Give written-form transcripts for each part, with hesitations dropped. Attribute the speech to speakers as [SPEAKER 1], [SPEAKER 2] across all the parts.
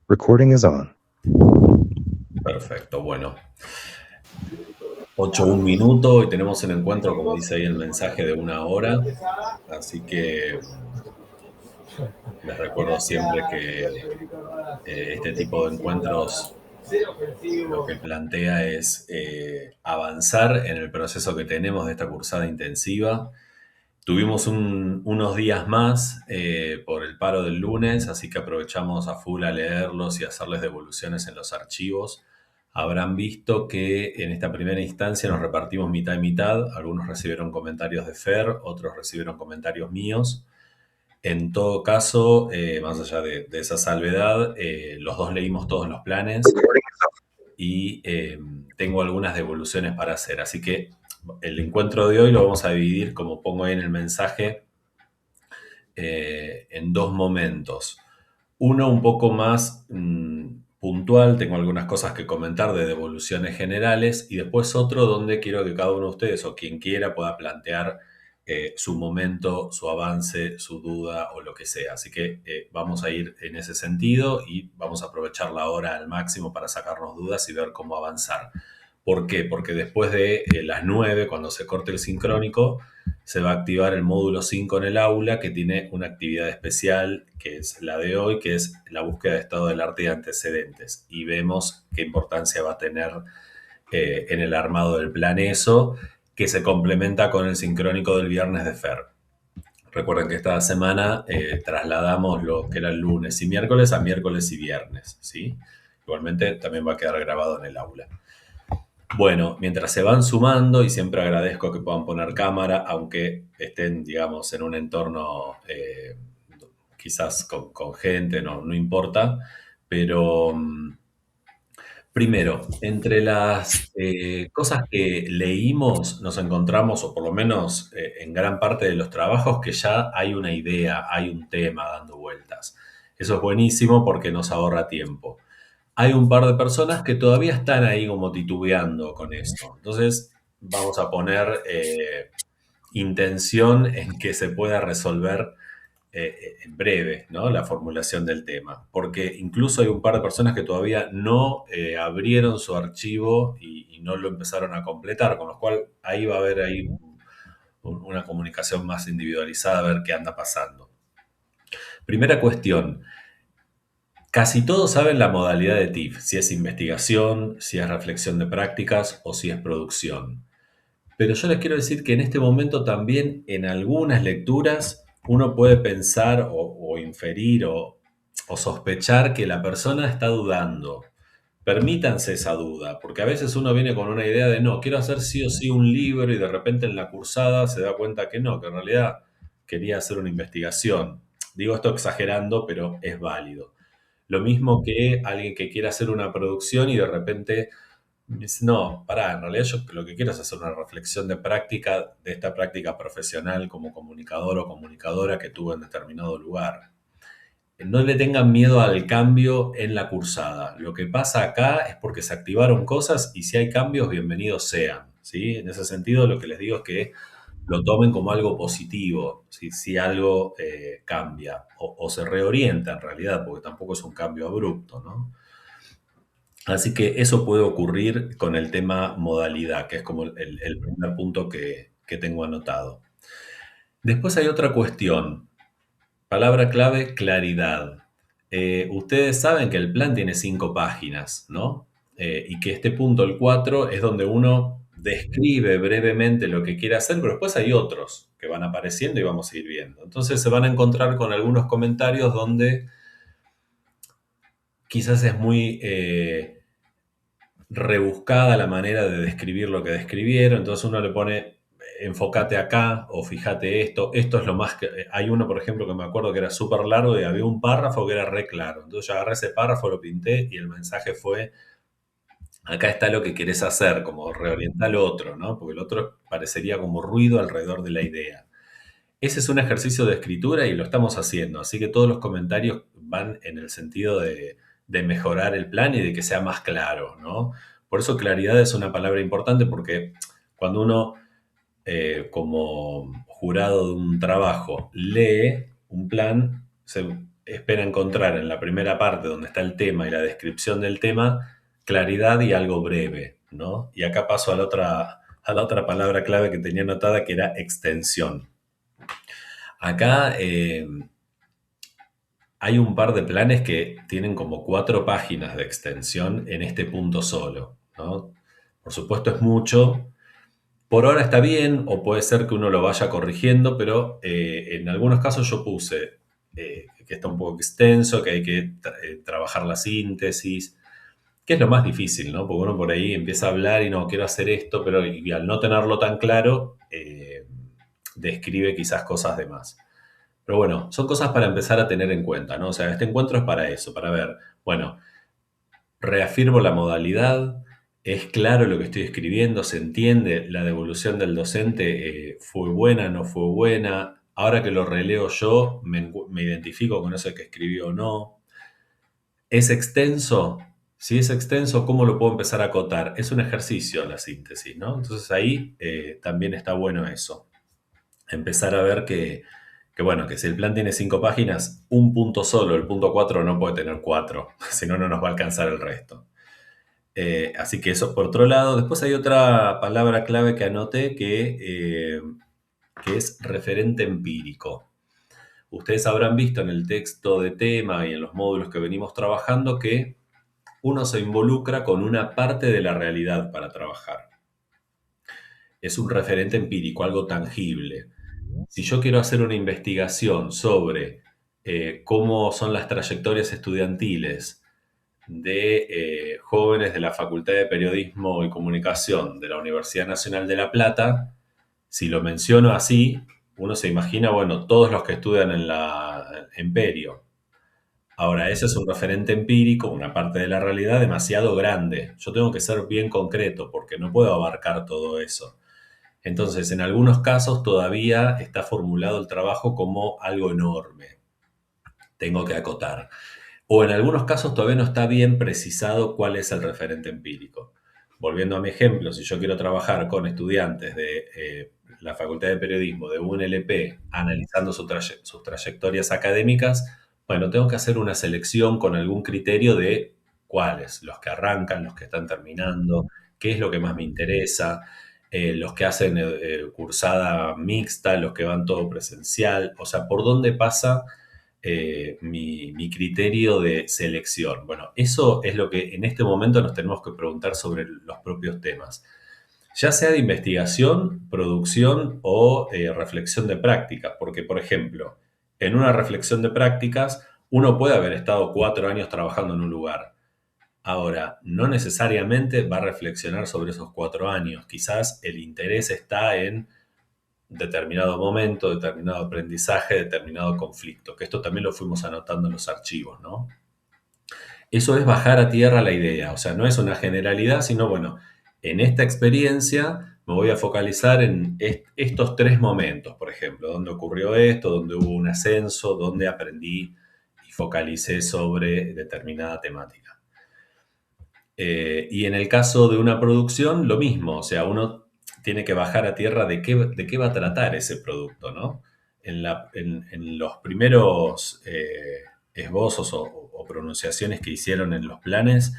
[SPEAKER 1] Recording is on.
[SPEAKER 2] Perfecto, bueno. 8:01 minuto y tenemos el encuentro, como dice ahí el mensaje, de 1 hora. Así que les recuerdo siempre que este tipo de encuentros lo que plantea es avanzar en el proceso que tenemos de esta cursada intensiva. Tuvimos unos días más por el paro del lunes, así que aprovechamos a full a leerlos y a hacerles devoluciones en los archivos. Habrán visto que en esta primera instancia nos repartimos mitad y mitad. Algunos recibieron comentarios de Fer, otros recibieron comentarios míos. En todo caso, más allá de esa salvedad, los dos leímos todos los planes y tengo algunas devoluciones para hacer. Así que el encuentro de hoy lo vamos a dividir, como pongo ahí en el mensaje, en dos momentos. Uno un poco más puntual, tengo algunas cosas que comentar de devoluciones generales, y después otro donde quiero que cada uno de ustedes o quien quiera pueda plantear su momento, su avance, su duda o lo que sea. Así que vamos a ir en ese sentido y vamos a aprovechar la hora al máximo para sacarnos dudas y ver cómo avanzar. ¿Por qué? Porque después de las 9, cuando se corte el sincrónico, se va a activar el módulo 5 en el aula, que tiene una actividad especial, que es la de hoy, que es la búsqueda de estado del arte y antecedentes. Y vemos qué importancia va a tener en el armado del plan eso, que se complementa con el sincrónico del viernes de Fer. Recuerden que esta semana trasladamos lo que era el lunes y miércoles a miércoles y viernes, ¿sí? Igualmente también va a quedar grabado en el aula. Bueno, mientras se van sumando, y siempre agradezco que puedan poner cámara, aunque estén, digamos, en un entorno quizás con gente, no importa, pero primero, entre las cosas que leímos, nos encontramos, o por lo menos en gran parte de los trabajos, que ya hay una idea, hay un tema dando vueltas. Eso es buenísimo porque nos ahorra tiempo. Hay un par de personas que todavía están ahí como titubeando con esto. Entonces, vamos a poner intención en que se pueda resolver en breve, ¿no? La formulación del tema. Porque incluso hay un par de personas que todavía no abrieron su archivo y no lo empezaron a completar, con lo cual ahí va a haber ahí una comunicación más individualizada, a ver qué anda pasando. Primera cuestión. Casi todos saben la modalidad de TIF, si es investigación, si es reflexión de prácticas o si es producción. Pero yo les quiero decir que en este momento también en algunas lecturas uno puede pensar o inferir o sospechar que la persona está dudando. Permítanse esa duda, porque a veces uno viene con una idea de no, quiero hacer sí o sí un libro y de repente en la cursada se da cuenta que no, que en realidad quería hacer una investigación. Digo esto exagerando, pero es válido. Lo mismo que alguien que quiera hacer una producción y de repente dice, no, pará, en realidad yo lo que quiero es hacer una reflexión de práctica, de esta práctica profesional como comunicador o comunicadora que tuve en determinado lugar. No le tengan miedo al cambio en la cursada. Lo que pasa acá es porque se activaron cosas y si hay cambios, bienvenidos sean, ¿sí? En ese sentido, lo que les digo es que lo tomen como algo positivo, si algo cambia o se reorienta en realidad, porque tampoco es un cambio abrupto, ¿no? Así que eso puede ocurrir con el tema modalidad, que es como el primer punto que tengo anotado. Después hay otra cuestión. Palabra clave, claridad. Ustedes saben que el plan tiene 5 páginas, ¿no? Y que este punto, el 4, es donde uno describe brevemente lo que quiere hacer, pero después hay otros que van apareciendo y vamos a ir viendo. Entonces se van a encontrar con algunos comentarios donde quizás es muy rebuscada la manera de describir lo que describieron, entonces uno le pone enfócate acá o fíjate esto es lo más que... Hay uno, por ejemplo, que me acuerdo que era súper largo y había un párrafo que era re claro, entonces yo agarré ese párrafo, lo pinté y el mensaje fue, acá está lo que querés hacer, como reorientar lo otro, ¿no? Porque el otro parecería como ruido alrededor de la idea. Ese es un ejercicio de escritura y lo estamos haciendo, así que todos los comentarios van en el sentido de mejorar el plan y de que sea más claro, ¿no? Por eso claridad es una palabra importante porque cuando uno, como jurado de un trabajo, lee un plan, espera encontrar en la primera parte donde está el tema y la descripción del tema, claridad y algo breve, ¿no? Y acá paso a la otra palabra clave que tenía anotada, que era extensión. Acá hay un par de planes que tienen como 4 páginas de extensión en este punto solo, ¿no? Por supuesto es mucho. Por ahora está bien, o puede ser que uno lo vaya corrigiendo, pero en algunos casos yo puse que está un poco extenso, que hay que trabajar la síntesis, que es lo más difícil, ¿no? Porque uno por ahí empieza a hablar y no, quiero hacer esto, pero y al no tenerlo tan claro, describe quizás cosas de más. Pero bueno, son cosas para empezar a tener en cuenta, ¿no? O sea, este encuentro es para eso, para ver, bueno, reafirmo la modalidad, es claro lo que estoy escribiendo, se entiende, la devolución del docente fue buena, no fue buena, ahora que lo releo yo, me identifico con eso que escribió o no. ¿Es extenso? Si es extenso, ¿cómo lo puedo empezar a acotar? Es un ejercicio la síntesis, ¿no? Entonces ahí también está bueno eso. Empezar a ver bueno, que si el plan tiene 5 páginas, un punto solo, el punto 4 no puede tener 4, si no, no nos va a alcanzar el resto. Así que eso por otro lado. Después hay otra palabra clave que anoté que es referente empírico. Ustedes habrán visto en el texto de tema y en los módulos que venimos trabajando que uno se involucra con una parte de la realidad para trabajar. Es un referente empírico, algo tangible. Si yo quiero hacer una investigación sobre cómo son las trayectorias estudiantiles de jóvenes de la Facultad de Periodismo y Comunicación de la Universidad Nacional de La Plata, si lo menciono así, uno se imagina, bueno, todos los que estudian en Perio. Ahora, ese es un referente empírico, una parte de la realidad demasiado grande. Yo tengo que ser bien concreto porque no puedo abarcar todo eso. Entonces, en algunos casos todavía está formulado el trabajo como algo enorme. Tengo que acotar. O en algunos casos todavía no está bien precisado cuál es el referente empírico. Volviendo a mi ejemplo, si yo quiero trabajar con estudiantes de la Facultad de Periodismo de UNLP analizando sus trayectorias académicas, bueno, tengo que hacer una selección con algún criterio de cuáles, los que arrancan, los que están terminando, qué es lo que más me interesa, los que hacen cursada mixta, los que van todo presencial, o sea, por dónde pasa mi criterio de selección. Bueno, eso es lo que en este momento nos tenemos que preguntar sobre los propios temas, ya sea de investigación, producción o reflexión de prácticas, porque, por ejemplo, en una reflexión de prácticas, uno puede haber estado 4 años trabajando en un lugar. Ahora, no necesariamente va a reflexionar sobre esos 4 años. Quizás el interés está en determinado momento, determinado aprendizaje, determinado conflicto, que esto también lo fuimos anotando en los archivos, ¿no? Eso es bajar a tierra la idea, o sea, no es una generalidad, sino, bueno, en esta experiencia me voy a focalizar en estos 3 momentos, por ejemplo, donde ocurrió esto, donde hubo un ascenso, donde aprendí y focalicé sobre determinada temática. Y en el caso de una producción, lo mismo, o sea, uno tiene que bajar a tierra de qué va a tratar ese producto, ¿no? En los primeros esbozos o pronunciaciones que hicieron en los planes,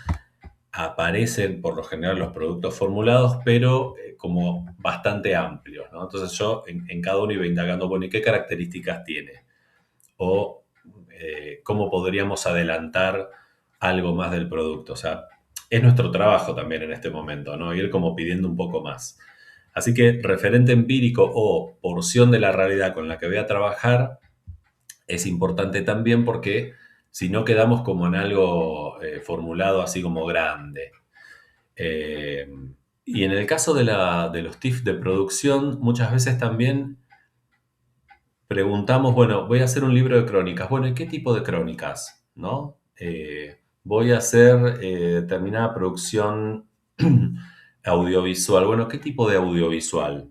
[SPEAKER 2] aparecen por lo general los productos formulados, pero como bastante amplios, ¿no? Entonces yo en cada uno iba indagando, bueno, ¿y qué características tiene? O cómo podríamos adelantar algo más del producto. O sea, es nuestro trabajo también en este momento, ¿no? Ir como pidiendo un poco más. Así que referente empírico o porción de la realidad con la que voy a trabajar es importante también porque si no quedamos como en algo formulado así como grande. Eh, y en el caso de los TIFF de producción, muchas veces también preguntamos, bueno, voy a hacer un libro de crónicas. Bueno, ¿y qué tipo de crónicas? ¿No? Voy a hacer determinada producción audiovisual. Bueno, ¿qué tipo de audiovisual?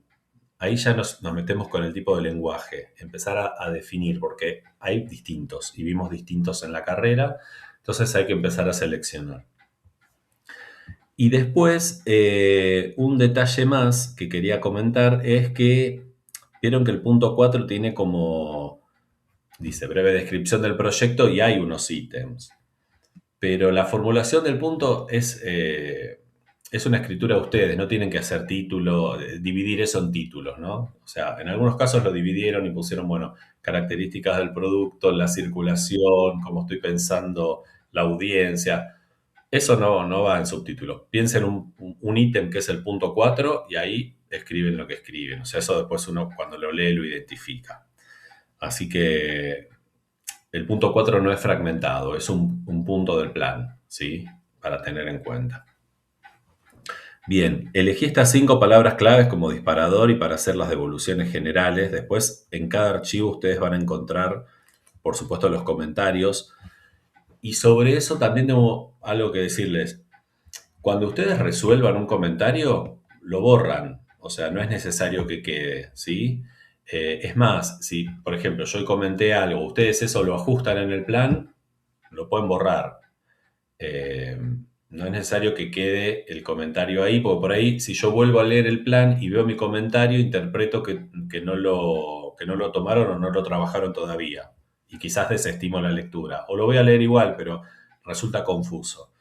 [SPEAKER 2] Ahí ya nos metemos con el tipo de lenguaje, empezar a definir, porque hay distintos y vimos distintos en la carrera, entonces hay que empezar a seleccionar. Y después, un detalle más que quería comentar es que vieron que el punto 4 tiene como dice breve descripción del proyecto y hay unos ítems. Pero la formulación del punto es una escritura de ustedes, no tienen que hacer título, dividir eso en títulos, ¿no? O sea, en algunos casos lo dividieron y pusieron, bueno, características del producto, la circulación, cómo estoy pensando la audiencia. Eso no va en subtítulos. Piensen un ítem que es el punto 4 y ahí escriben lo que escriben. O sea, eso después uno cuando lo lee lo identifica. Así que el punto 4 no es fragmentado, es un punto del plan, ¿sí? Para tener en cuenta. Bien, elegí estas 5 palabras claves como disparador y para hacer las devoluciones generales. Después, en cada archivo ustedes van a encontrar, por supuesto, los comentarios. Y sobre eso también tengo algo que decirles. Cuando ustedes resuelvan un comentario, lo borran. O sea, no es necesario que quede, ¿sí? Es más, si, por ejemplo, yo comenté algo, ustedes eso lo ajustan en el plan, lo pueden borrar. Eh, no es necesario que quede el comentario ahí, porque por ahí, si yo vuelvo a leer el plan y veo mi comentario, interpreto que no lo tomaron o no lo trabajaron todavía. Y quizás desestimo la lectura. O lo voy a leer igual, pero resulta confuso.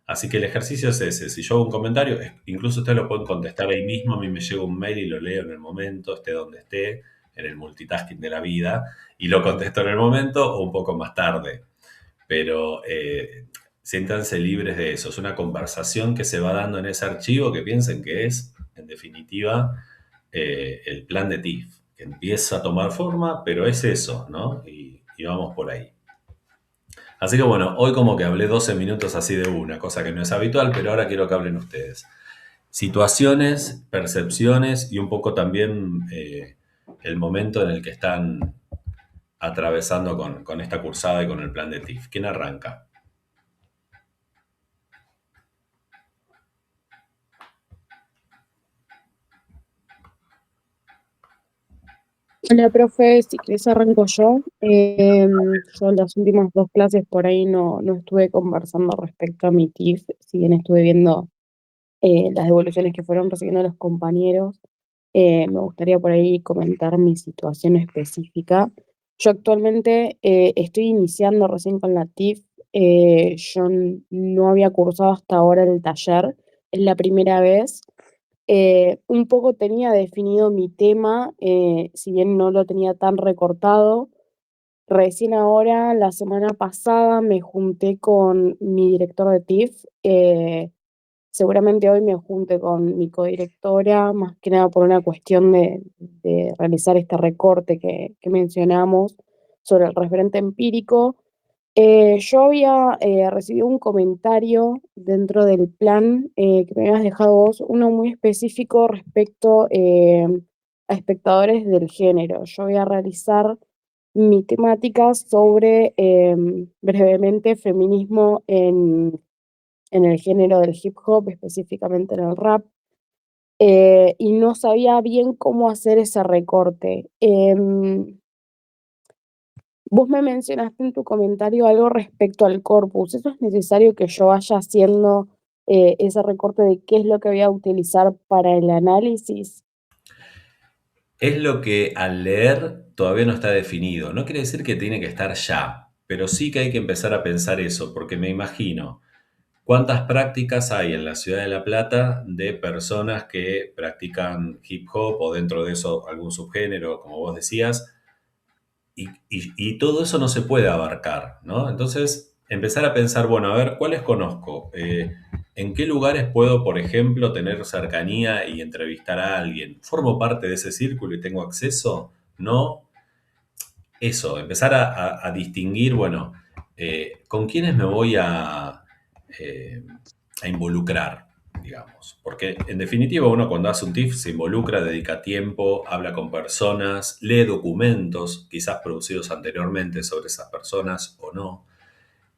[SPEAKER 2] Así que el ejercicio es ese. Si yo hago un comentario, incluso ustedes lo pueden contestar ahí mismo. A mí me llega un mail y lo leo en el momento, esté donde esté, en el multitasking de la vida, y lo contesto en el momento o un poco más tarde. Pero siéntanse libres de eso. Es una conversación que se va dando en ese archivo que piensen que es, en definitiva, el plan de TIF, que empieza a tomar forma, pero es eso, ¿no? Y vamos por ahí. Así que bueno, hoy como que hablé 12 minutos así de una, cosa que no es habitual, pero ahora quiero que hablen ustedes. Situaciones, percepciones y un poco también el momento en el que están atravesando con esta cursada y con el plan de TIF. ¿Quién arranca?
[SPEAKER 1] Hola, profe, si querés arranco yo. Yo en las últimas 2 clases por ahí no estuve conversando respecto a mi TIF, si bien estuve viendo las devoluciones que fueron recibiendo los compañeros. Me gustaría por ahí comentar mi situación específica. Yo actualmente estoy iniciando recién con la TIF. Yo no había cursado hasta ahora el taller, es la primera vez. Un poco tenía definido mi tema, si bien no lo tenía tan recortado. Recién ahora, la semana pasada, me junté con mi director de TIF. Seguramente hoy me junte con mi codirectora, más que nada por una cuestión de realizar este recorte que mencionamos sobre el referente empírico. Yo había recibido un comentario dentro del plan que me habías dejado vos, uno muy específico respecto a espectadores del género. Yo voy a realizar mi temática sobre brevemente feminismo en el género del hip hop, específicamente en el rap. Y no sabía bien cómo hacer ese recorte. Vos me mencionaste en tu comentario algo respecto al corpus. ¿Eso es necesario que yo vaya haciendo ese recorte de qué es lo que voy a utilizar para el análisis?
[SPEAKER 2] Es lo que al leer todavía no está definido. No quiere decir que tiene que estar ya, pero sí que hay que empezar a pensar eso, porque me imagino cuántas prácticas hay en la ciudad de La Plata de personas que practican hip hop o dentro de eso algún subgénero, como vos decías, y todo eso no se puede abarcar, ¿no? Entonces, empezar a pensar, bueno, a ver, ¿cuáles conozco? ¿En qué lugares puedo, por ejemplo, tener cercanía y entrevistar a alguien? ¿Formo parte de ese círculo y tengo acceso? ¿No? Eso, empezar a distinguir, bueno, con quiénes me voy eh, a involucrar, digamos. Porque en definitiva uno cuando hace un TIF se involucra, dedica tiempo, habla con personas, lee documentos, quizás producidos anteriormente sobre esas personas o no.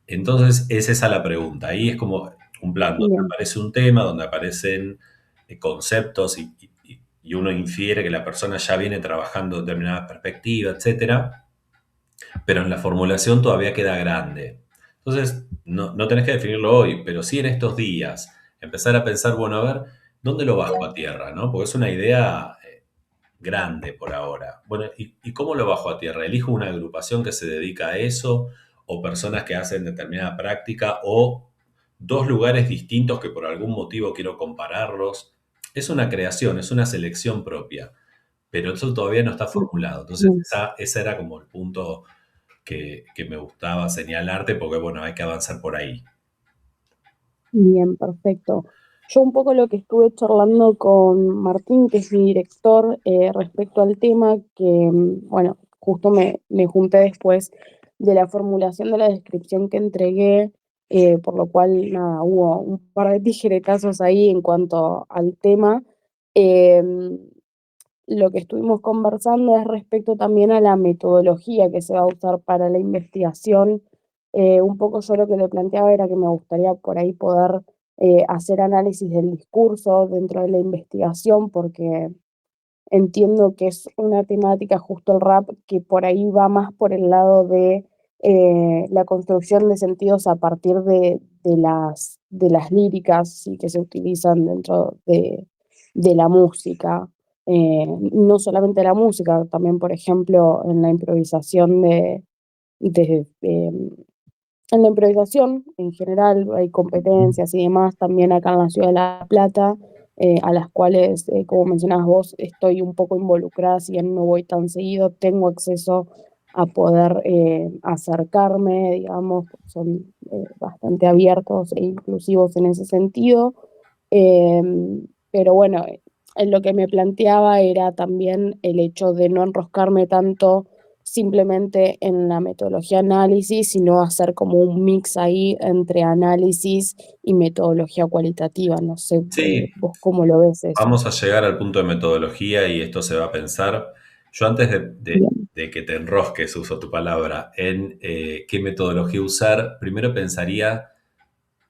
[SPEAKER 2] Entonces es esa la pregunta. Ahí es como un plan donde
[SPEAKER 1] Bien,
[SPEAKER 2] aparece un tema, donde aparecen conceptos y uno infiere que la persona ya viene trabajando determinada perspectiva, etcétera, pero en la formulación todavía queda grande. Entonces, no tenés que definirlo hoy, pero sí en estos días, empezar a pensar, bueno, a ver, ¿dónde lo bajo a tierra? ¿No? Porque es una idea grande por ahora. Bueno, ¿y cómo lo bajo a tierra? ¿Elijo una agrupación que se dedica a eso o personas que hacen determinada práctica o dos lugares distintos que por algún motivo quiero compararlos? Es una creación, es una selección propia, pero eso todavía no está formulado. Entonces,
[SPEAKER 1] Bien.
[SPEAKER 2] ese era como el punto que me gustaba señalarte porque, bueno, hay que avanzar por ahí.
[SPEAKER 1] Bien, perfecto. Yo un poco lo que estuve charlando con Martín, que es mi director, respecto al tema, que, bueno, justo me junté después de la formulación de la descripción que entregué, por lo cual, nada, hubo un par de tijeretazos ahí en cuanto al tema. Eh, lo que estuvimos conversando es respecto también a la metodología que se va a usar para la investigación. Un poco yo lo que le planteaba era que me gustaría por ahí poder hacer análisis del discurso dentro de la investigación, porque entiendo que es una temática, justo el rap, que por ahí va más por el lado de la construcción de sentidos a partir de las líricas, sí, que se utilizan dentro de la música. No solamente la música, también, por ejemplo, en la improvisación de en la improvisación, en general, hay competencias y demás, también acá en la ciudad de La Plata, a las cuales, como mencionabas vos, estoy un poco involucrada, si bien no voy tan seguido, tengo acceso a poder acercarme, digamos, son bastante abiertos e inclusivos en ese sentido. Eh, pero bueno, en lo que me planteaba era también el hecho de no enroscarme tanto simplemente en la metodología análisis, sino hacer como un mix ahí entre análisis y metodología cualitativa. No sé,
[SPEAKER 2] Sí,
[SPEAKER 1] vos cómo lo ves eso.
[SPEAKER 2] vamos a llegar al punto de metodología y esto se va a pensar. Yo antes
[SPEAKER 1] Bien,
[SPEAKER 2] de que te enrosques, uso tu palabra, en qué metodología usar, primero pensaría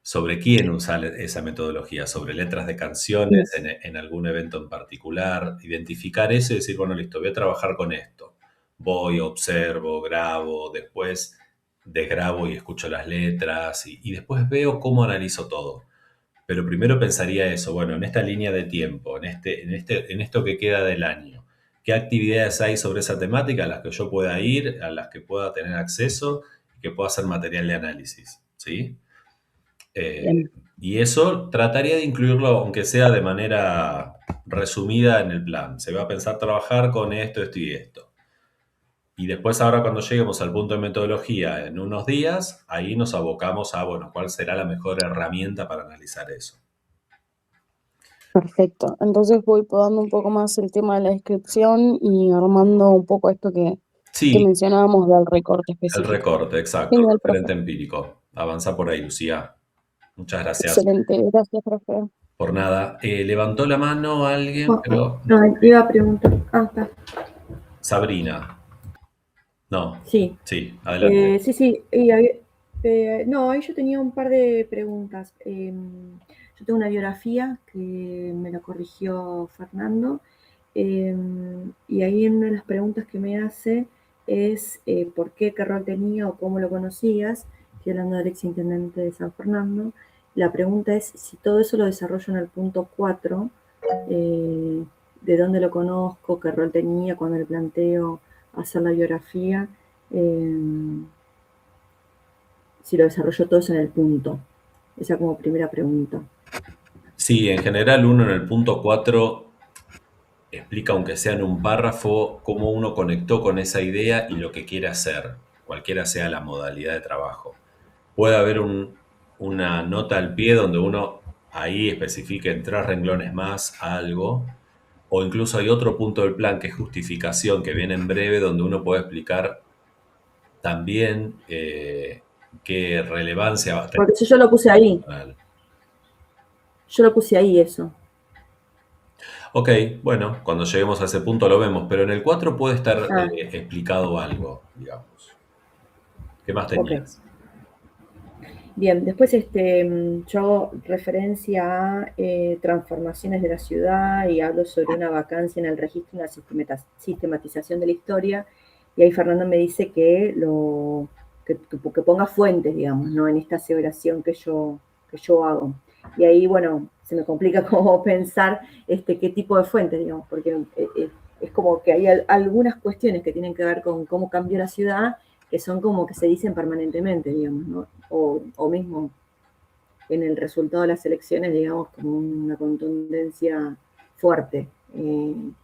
[SPEAKER 2] sobre quién usar esa metodología, sobre letras de
[SPEAKER 1] sí,
[SPEAKER 2] canciones, en algún evento en particular, identificar eso y decir, bueno, listo, voy a trabajar con esto. Voy, observo, grabo, después desgrabo y escucho las letras y después veo cómo analizo todo. Pero primero pensaría eso, bueno, en esta línea de tiempo, en esto que queda del año, ¿qué actividades hay sobre esa temática a las que yo pueda ir, a las que pueda tener acceso y que pueda hacer material de análisis? ¿Sí? Eh,
[SPEAKER 1] bien,
[SPEAKER 2] y eso trataría de incluirlo, aunque sea de manera resumida en el plan. Se va a pensar trabajar con esto, esto y esto. Y después ahora cuando lleguemos al punto de metodología en unos días, ahí nos abocamos a, bueno, cuál será la mejor herramienta para analizar eso.
[SPEAKER 1] perfecto. Entonces voy podando un poco más el tema de la descripción y armando un poco esto que
[SPEAKER 2] Sí,
[SPEAKER 1] mencionábamos del recorte
[SPEAKER 2] el
[SPEAKER 1] específico.
[SPEAKER 2] recorte, exacto, el
[SPEAKER 1] Genial, profe.
[SPEAKER 2] referente empírico. Avanza por ahí, Lucía. Muchas gracias.
[SPEAKER 1] Excelente. Gracias, profe.
[SPEAKER 2] Por nada. Levantó la mano alguien, pero no.
[SPEAKER 3] No, iba a preguntar. Ah, está.
[SPEAKER 2] Sabrina. No.
[SPEAKER 3] Sí,
[SPEAKER 2] Sí, adelante.
[SPEAKER 3] sí, sí. No, ahí yo tenía un par de preguntas. Yo tengo una biografía que me la corrigió Fernando. Y ahí en una de las preguntas que me hace es por qué rol tenía o cómo lo conocías. Estoy hablando del ex intendente de San Fernando. La pregunta es si todo eso lo desarrollo en el punto 4, eh, de dónde lo conozco, qué rol tenía cuando le planteo hacer la biografía, eh, si lo desarrollo todo eso en el punto. Esa como primera pregunta.
[SPEAKER 2] Sí, en general uno en el punto 4 explica, aunque sea en un párrafo, cómo uno conectó con esa idea y lo que quiere hacer, cualquiera sea la modalidad de trabajo. Puede haber una nota al pie donde uno ahí especifique en 3 renglones más algo, o incluso hay otro punto del plan que es justificación, que viene en breve, donde uno puede explicar también qué relevancia va a tener.
[SPEAKER 3] Porque eso yo lo puse ahí. Yo lo puse ahí eso.
[SPEAKER 2] Ok, bueno, cuando lleguemos a ese punto lo vemos, pero en el 4 puede estar
[SPEAKER 3] Ah,
[SPEAKER 2] explicado algo, digamos. ¿Qué más
[SPEAKER 3] ok.
[SPEAKER 2] tenías?
[SPEAKER 3] Bien, después yo hago referencia a transformaciones de la ciudad y hablo sobre una vacancia en el registro y una sistematización de la historia. Y ahí Fernando me dice que ponga fuentes, digamos, ¿no? En esta aseveración que yo hago. Y ahí, bueno, se me complica como pensar qué tipo de fuentes, digamos, porque es como que hay algunas cuestiones que tienen que ver con cómo cambió la ciudad, que son como que se dicen permanentemente, digamos, ¿no? O mismo en el resultado de las elecciones, digamos, como una contundencia fuerte en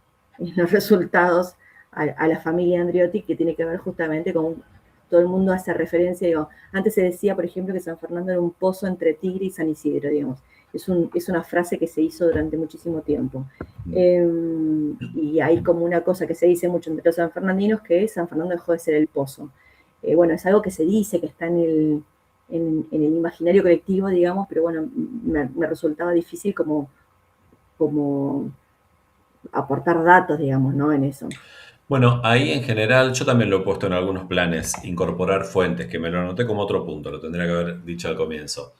[SPEAKER 3] los resultados a la familia Andriotti, que tiene que ver justamente con todo el mundo hace referencia, digo, antes se decía, por ejemplo, que San Fernando era un pozo entre Tigre y San Isidro, digamos. Es una frase que se hizo durante muchísimo tiempo. Y hay como una cosa que se dice mucho entre los sanfernandinos, que San Fernando dejó de ser el pozo. Bueno, es algo que se dice, que está en el imaginario colectivo, digamos, pero bueno, me resultaba difícil como aportar datos, digamos, ¿no? En eso.
[SPEAKER 2] Bueno, ahí en general, yo también lo he puesto en algunos planes, incorporar fuentes, que me lo anoté como otro punto, lo tendría que haber dicho al comienzo.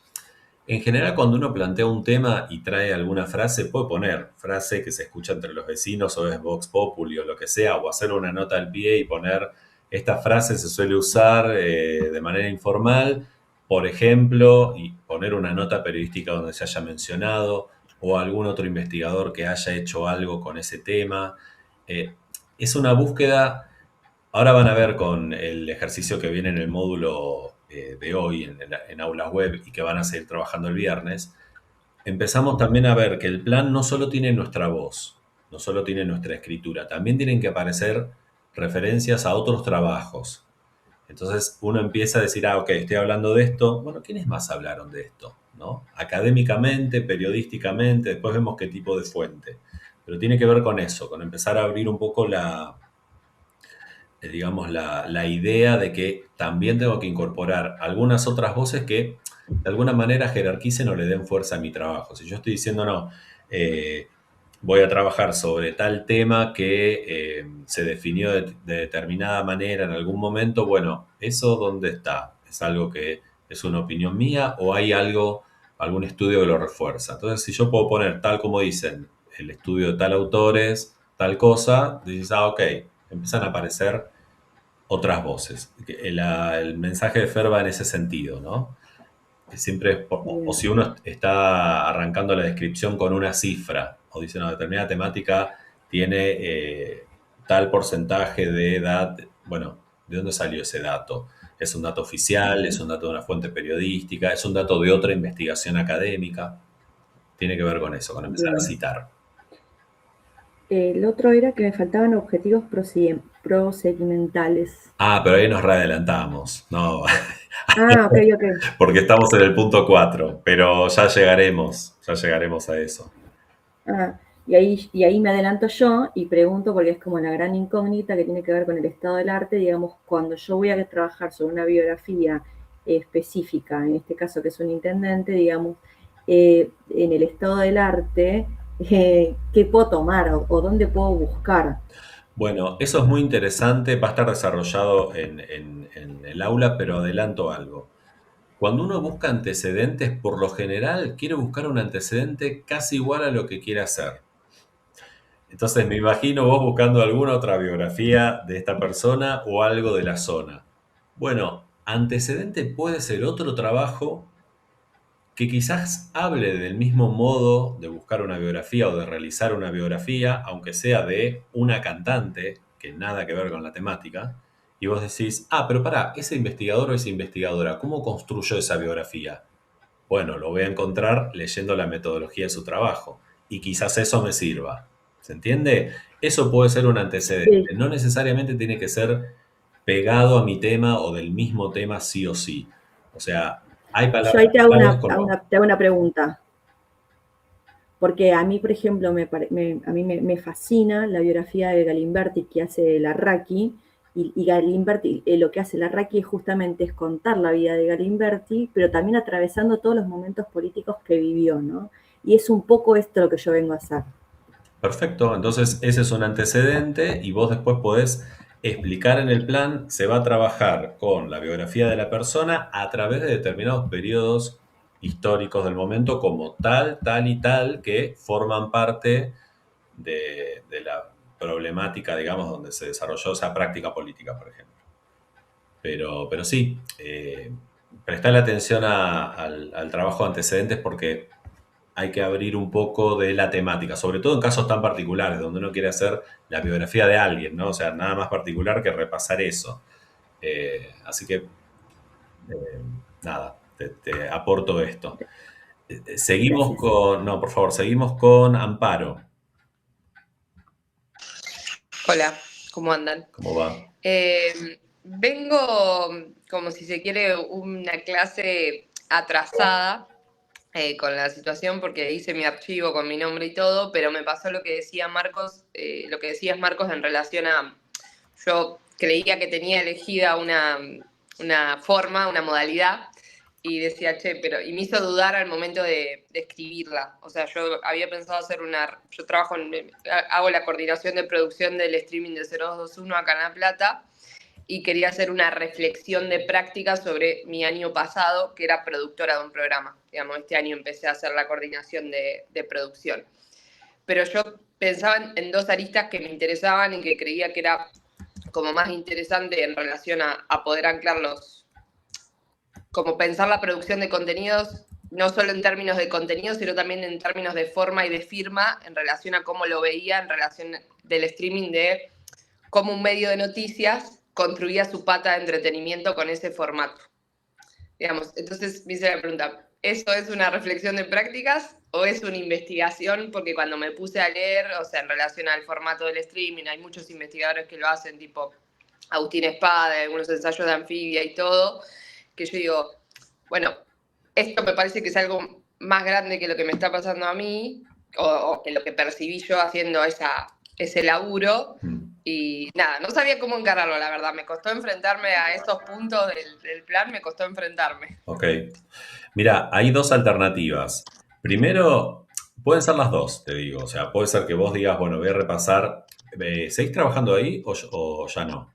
[SPEAKER 2] En general, cuando uno plantea un tema y trae alguna frase, puede poner frase que se escucha entre los vecinos o es Vox Populi o lo que sea, o hacer una nota al pie y poner esta frase se suele usar de manera informal, por ejemplo, y poner una nota periodística donde se haya mencionado o algún otro investigador que haya hecho algo con ese tema. Eh, es una búsqueda. Ahora van a ver con el ejercicio que viene en el módulo de hoy en aulas web y que van a seguir trabajando el viernes. Empezamos también a ver que el plan no solo tiene nuestra voz, no solo tiene nuestra escritura, también tienen que aparecer referencias a otros trabajos. Entonces uno empieza a decir, ok, estoy hablando de esto. Bueno, ¿quiénes más hablaron de esto? ¿No? Académicamente, periodísticamente, después vemos qué tipo de fuente. Pero tiene que ver con eso, con empezar a abrir un poco digamos, la idea de que también tengo que incorporar algunas otras voces que de alguna manera jerarquicen o le den fuerza a mi trabajo. Si yo estoy diciendo, no, eh, voy a trabajar sobre tal tema que se definió de determinada manera en algún momento, bueno, ¿eso dónde está? ¿Es algo que es una opinión mía o hay algo, algún estudio que lo refuerza? Entonces, si yo puedo poner tal como dicen, el estudio de tal autor es tal cosa, dices, ok, empiezan a aparecer otras voces. El mensaje de Fer va en ese sentido, ¿no? Que siempre es, o si uno está arrancando la descripción con una cifra, o dice una determinada temática tiene tal porcentaje de edad, bueno, ¿de dónde salió ese dato? ¿Es un dato oficial? ¿Es un dato de una fuente periodística? ¿Es un dato de otra investigación académica? Tiene que ver con eso, con empezar a
[SPEAKER 3] Bien.
[SPEAKER 2] citar.
[SPEAKER 3] El otro era que me faltaban objetivos procedimentales.
[SPEAKER 2] Ah, pero ahí nos readelantamos. No,
[SPEAKER 3] Ah, ok, ok.
[SPEAKER 2] porque estamos en el punto 4, pero ya llegaremos a eso.
[SPEAKER 3] Ah, y ahí me adelanto yo y pregunto, porque es como la gran incógnita que tiene que ver con el estado del arte, digamos, cuando yo voy a trabajar sobre una biografía específica, en este caso que es un intendente, digamos, en el estado del arte, ¿qué puedo tomar o dónde puedo buscar?
[SPEAKER 2] Bueno, eso es muy interesante, va a estar desarrollado en el aula, pero adelanto algo. Cuando uno busca antecedentes, por lo general quiere buscar un antecedente casi igual a lo que quiere hacer. Entonces me imagino vos buscando alguna otra biografía de esta persona o algo de la zona. Bueno, antecedente puede ser otro trabajo que quizás hable del mismo modo de buscar una biografía o de realizar una biografía, aunque sea de una cantante, que nada que ver con la temática, y vos decís, ah, pero pará, ese investigador o esa investigadora, ¿cómo construyó esa biografía? Bueno, lo voy a encontrar leyendo la metodología de su trabajo, y quizás eso me sirva. ¿Se entiende? Eso puede ser un
[SPEAKER 3] Sí.
[SPEAKER 2] antecedente, no necesariamente tiene que ser pegado a mi tema o del mismo tema sí o sí. O sea, hay
[SPEAKER 3] Yo
[SPEAKER 2] palabras
[SPEAKER 3] ahí te hago
[SPEAKER 2] claves
[SPEAKER 3] una,
[SPEAKER 2] con lo.
[SPEAKER 3] te hago una pregunta. Porque a mí, por ejemplo, a mí me fascina la biografía de Galimberti que hace Larraqui, y Galimberti, lo que hace Larraqui justamente es contar la vida de Galimberti, pero también atravesando todos los momentos políticos que vivió, ¿no? Y es un poco esto lo que yo vengo a hacer.
[SPEAKER 2] Perfecto, entonces ese es un antecedente y vos después podés explicar en el plan, se va a trabajar con la biografía de la persona a través de determinados periodos históricos del momento como tal, tal y tal, que forman parte de la problemática, digamos, donde se desarrolló esa práctica política, por ejemplo. Pero sí, prestarle atención al trabajo de antecedentes porque hay que abrir un poco de la temática, sobre todo en casos tan particulares, donde uno quiere hacer la biografía de alguien, ¿no? O sea, nada más particular que repasar eso. Así que, nada, te aporto esto. Seguimos
[SPEAKER 3] Gracias.
[SPEAKER 2] con, no, por favor, seguimos con Amparo.
[SPEAKER 4] Hola, ¿cómo andan?
[SPEAKER 2] ¿Cómo va?
[SPEAKER 4] Vengo, como si se quiere, una clase atrasada con la situación porque hice mi archivo con mi nombre y todo, pero me pasó lo que decía Marcos, lo que decías Marcos en relación a, yo creía que tenía elegida una forma, una modalidad, y decía, che, pero, y me hizo dudar al momento de escribirla. O sea, yo había pensado hacer yo trabajo hago la coordinación de producción del streaming de 0221 acá en La Plata, y quería hacer una reflexión de práctica sobre mi año pasado, que era productora de un programa. Digamos, este año empecé a hacer la coordinación de producción. Pero yo pensaba en dos aristas que me interesaban y que creía que era como más interesante en relación a poder anclarlos, como pensar la producción de contenidos, no solo en términos de contenido, sino también en términos de forma y de firma, en relación a cómo lo veía, en relación del streaming, de cómo un medio de noticias construía su pata de entretenimiento con ese formato. Digamos, entonces me hice la pregunta, ¿eso es una reflexión de prácticas o es una investigación? Porque cuando me puse a leer, o sea, en relación al formato del streaming, hay muchos investigadores que lo hacen, tipo Agustín Espada, algunos ensayos de Anfibia y todo, que yo digo, bueno, esto me parece que es algo más grande que lo que me está pasando a mí, o que lo que percibí yo haciendo ese laburo. Y nada, no sabía cómo encararlo, la verdad. Me costó enfrentarme a esos puntos del plan, me costó enfrentarme.
[SPEAKER 2] Ok. Mira, hay dos alternativas. Primero, pueden ser las dos, te digo. O sea, puede ser que vos digas, bueno, voy a repasar. ¿Seguís trabajando ahí o ya no?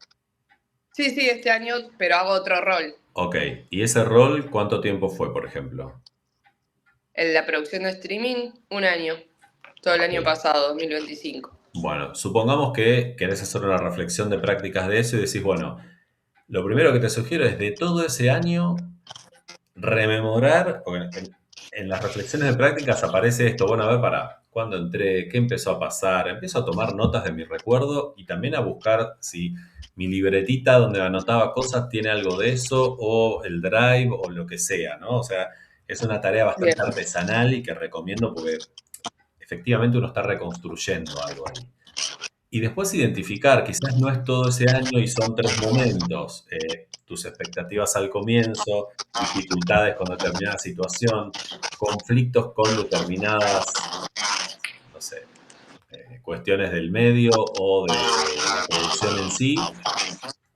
[SPEAKER 4] Sí, este año, pero hago otro rol.
[SPEAKER 2] Ok. ¿Y ese rol cuánto tiempo fue, por ejemplo?
[SPEAKER 4] En la producción de streaming, un año. Todo el año pasado, 2025.
[SPEAKER 2] Bueno, supongamos que querés hacer una reflexión de prácticas de eso y decís, bueno, lo primero que te sugiero es de todo ese año rememorar, porque en las reflexiones de prácticas aparece esto, bueno, a ver, para, ¿cuándo entré? ¿Qué empezó a pasar? Empiezo a tomar notas de mi recuerdo y también a buscar si mi libretita donde anotaba cosas tiene algo de eso, o el Drive, o lo que sea, ¿no? O sea, es una tarea bastante
[SPEAKER 4] Bien.
[SPEAKER 2] artesanal y que recomiendo porque efectivamente uno está reconstruyendo algo ahí. Y después identificar, quizás no es todo ese año y son tres momentos. Tus expectativas al comienzo, dificultades con determinada situación, conflictos con determinadas, no sé, cuestiones del medio o de la producción en sí,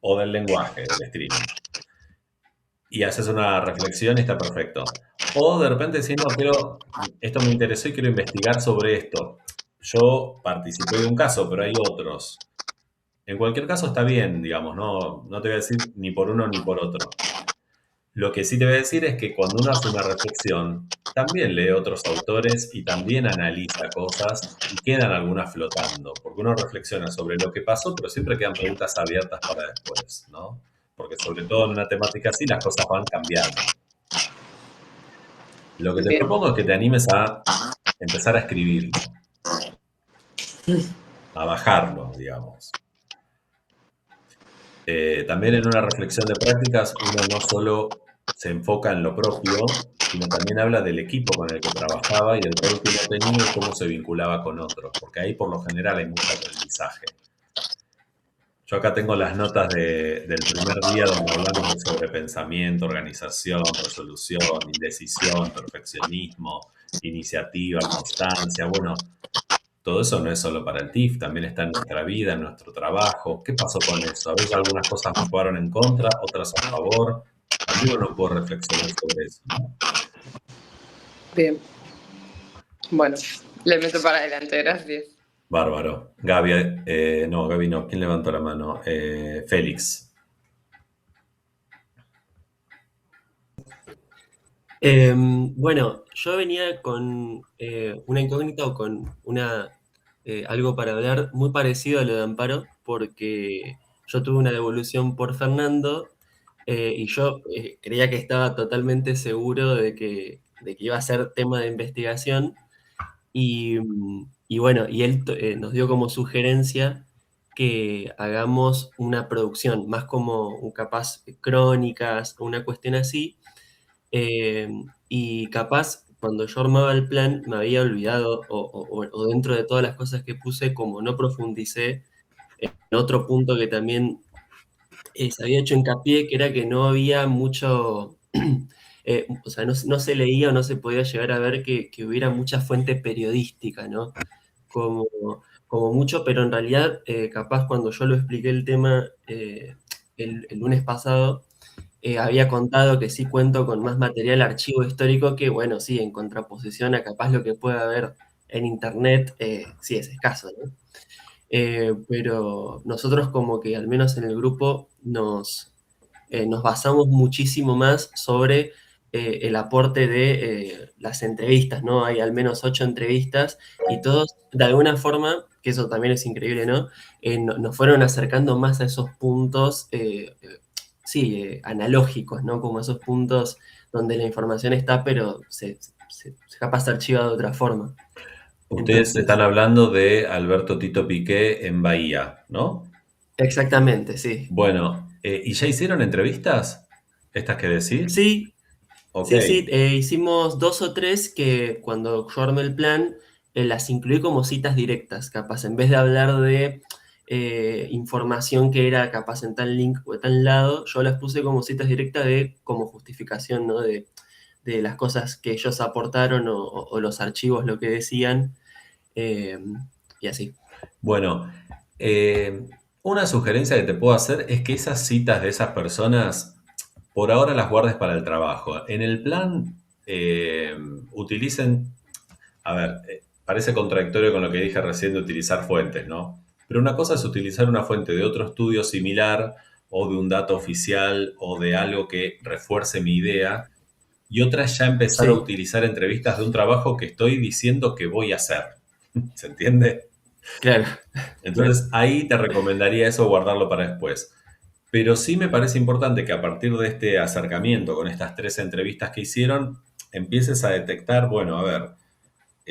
[SPEAKER 2] o del lenguaje, del streaming. Y haces una reflexión y está perfecto. O de repente decís, no, esto me interesó y quiero investigar sobre esto. Yo participé de un caso, pero hay otros. En cualquier caso está bien, digamos, no te voy a decir ni por uno ni por otro. Lo que sí te voy a decir es que cuando uno hace una reflexión, también lee otros autores y también analiza cosas y quedan algunas flotando, porque uno reflexiona sobre lo que pasó, pero siempre quedan preguntas abiertas para después, ¿no? Porque sobre todo en una temática así las cosas van cambiando. Lo que te
[SPEAKER 4] Bien.
[SPEAKER 2] propongo es que te animes a empezar a escribirlo, a bajarlo, digamos. También en una reflexión de prácticas, uno no solo se enfoca en lo propio, sino también habla del equipo con el que trabajaba y el rol que uno tenía y cómo se vinculaba con otros, porque ahí por lo general hay mucho aprendizaje. Yo acá tengo las notas del primer día donde hablamos de sobrepensamiento, organización, resolución, indecisión, perfeccionismo, iniciativa, constancia. Bueno, todo eso no es solo para el TIF, también está en nuestra vida, en nuestro trabajo. ¿Qué pasó con eso? A veces algunas cosas me jugaron en contra, otras a favor. También uno puede reflexionar sobre eso, ¿no?
[SPEAKER 4] Bien. Bueno, le meto para adelante, gracias.
[SPEAKER 2] Bárbaro. Gaby, no, Gaby no. ¿Quién levantó la mano? Félix.
[SPEAKER 5] Bueno, yo venía con una incógnita o con algo para hablar muy parecido a lo de Amparo, porque yo tuve una devolución por Fernando y yo creía que estaba totalmente seguro de que de que iba a ser tema de investigación. Y, y bueno, y él nos dio como sugerencia que hagamos una producción, más como capaz crónicas, una cuestión así. eh, y capaz, cuando yo armaba el plan, me había olvidado, o dentro de todas las cosas que puse, como no profundicé en otro punto que también se había hecho hincapié, que era que no había mucho, o sea, no se leía o no se podía llegar a ver que hubiera mucha fuente periodística, ¿no? Como, como mucho, pero en realidad, capaz cuando yo lo expliqué el tema el lunes pasado, había contado que sí cuento con más material archivo histórico que, bueno, sí, en contraposición a capaz lo que pueda haber en internet, sí es escaso, ¿no? Pero nosotros como que al menos en el grupo nos basamos muchísimo más sobre el aporte de las entrevistas, ¿no? Hay al menos 8 entrevistas y todos, de alguna forma, que eso también es increíble, ¿no? Nos fueron acercando más a esos puntos, sí, analógicos, ¿no? Como esos puntos donde la información está, pero se capaz se archiva de otra forma.
[SPEAKER 2] Ustedes
[SPEAKER 5] Entonces,
[SPEAKER 2] están hablando de Alberto Tito Piqué en Bahía, ¿no?
[SPEAKER 5] exactamente, sí.
[SPEAKER 2] Bueno, ¿y ya hicieron entrevistas? ¿Estas que decís?
[SPEAKER 5] Sí,
[SPEAKER 2] Ok,
[SPEAKER 5] sí, sí, hicimos 2 o 3 que cuando yo armé el plan las incluí como citas directas, capaz, en vez de hablar de información que era capaz en tal link o de tal lado, yo las puse como citas directas como justificación, ¿no? De las cosas que ellos aportaron o los archivos, lo que decían, eh, y así.
[SPEAKER 2] bueno, una sugerencia que te puedo hacer es que esas citas de esas personas, por ahora las guardes para el trabajo. En el plan, utilicen, a ver, parece contradictorio con lo que dije recién de utilizar fuentes, ¿no? Pero una cosa es utilizar una fuente de otro estudio similar o de un dato oficial o de algo que refuerce mi idea, y otra es ya empezar a
[SPEAKER 5] Sí,
[SPEAKER 2] utilizar entrevistas de un trabajo que estoy diciendo que voy a hacer. ¿Se entiende?
[SPEAKER 5] claro, claro.
[SPEAKER 2] Entonces ahí te recomendaría eso, guardarlo para después. Pero sí me parece importante que a partir de este acercamiento con estas 3 entrevistas que hicieron, empieces a detectar, bueno, a ver,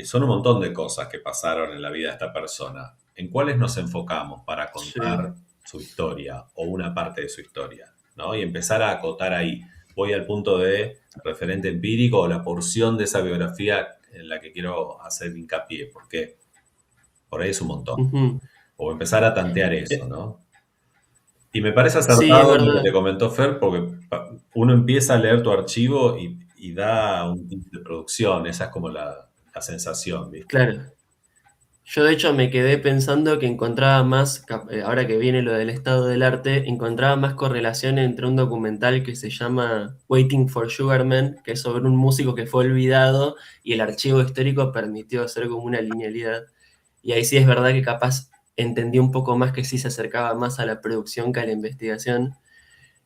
[SPEAKER 2] son un montón de cosas que pasaron en la vida de esta persona. ¿En cuáles nos enfocamos para
[SPEAKER 5] Sí.
[SPEAKER 2] contar su historia o una parte de su historia? ¿No? Y empezar a acotar ahí. Voy al punto de referente empírico o la porción de esa biografía en la que quiero hacer hincapié, porque por ahí es un montón.
[SPEAKER 5] Ujú.
[SPEAKER 2] O empezar a tantear eso, ¿no? Y me parece
[SPEAKER 5] Sí, es
[SPEAKER 2] acertado lo que
[SPEAKER 5] verdad.
[SPEAKER 2] te comentó Fer, porque uno empieza a leer tu archivo y da un tip de producción. Esa es como la sensación, ¿viste?
[SPEAKER 5] Claro. Yo de hecho me quedé pensando que encontraba más, ahora que viene lo del estado del arte, encontraba más correlación entre un documental que se llama Waiting for Sugarman, que es sobre un músico que fue olvidado y el archivo histórico permitió hacer como una linealidad. Y ahí sí es verdad que capaz entendí un poco más que sí se acercaba más a la producción que a la investigación.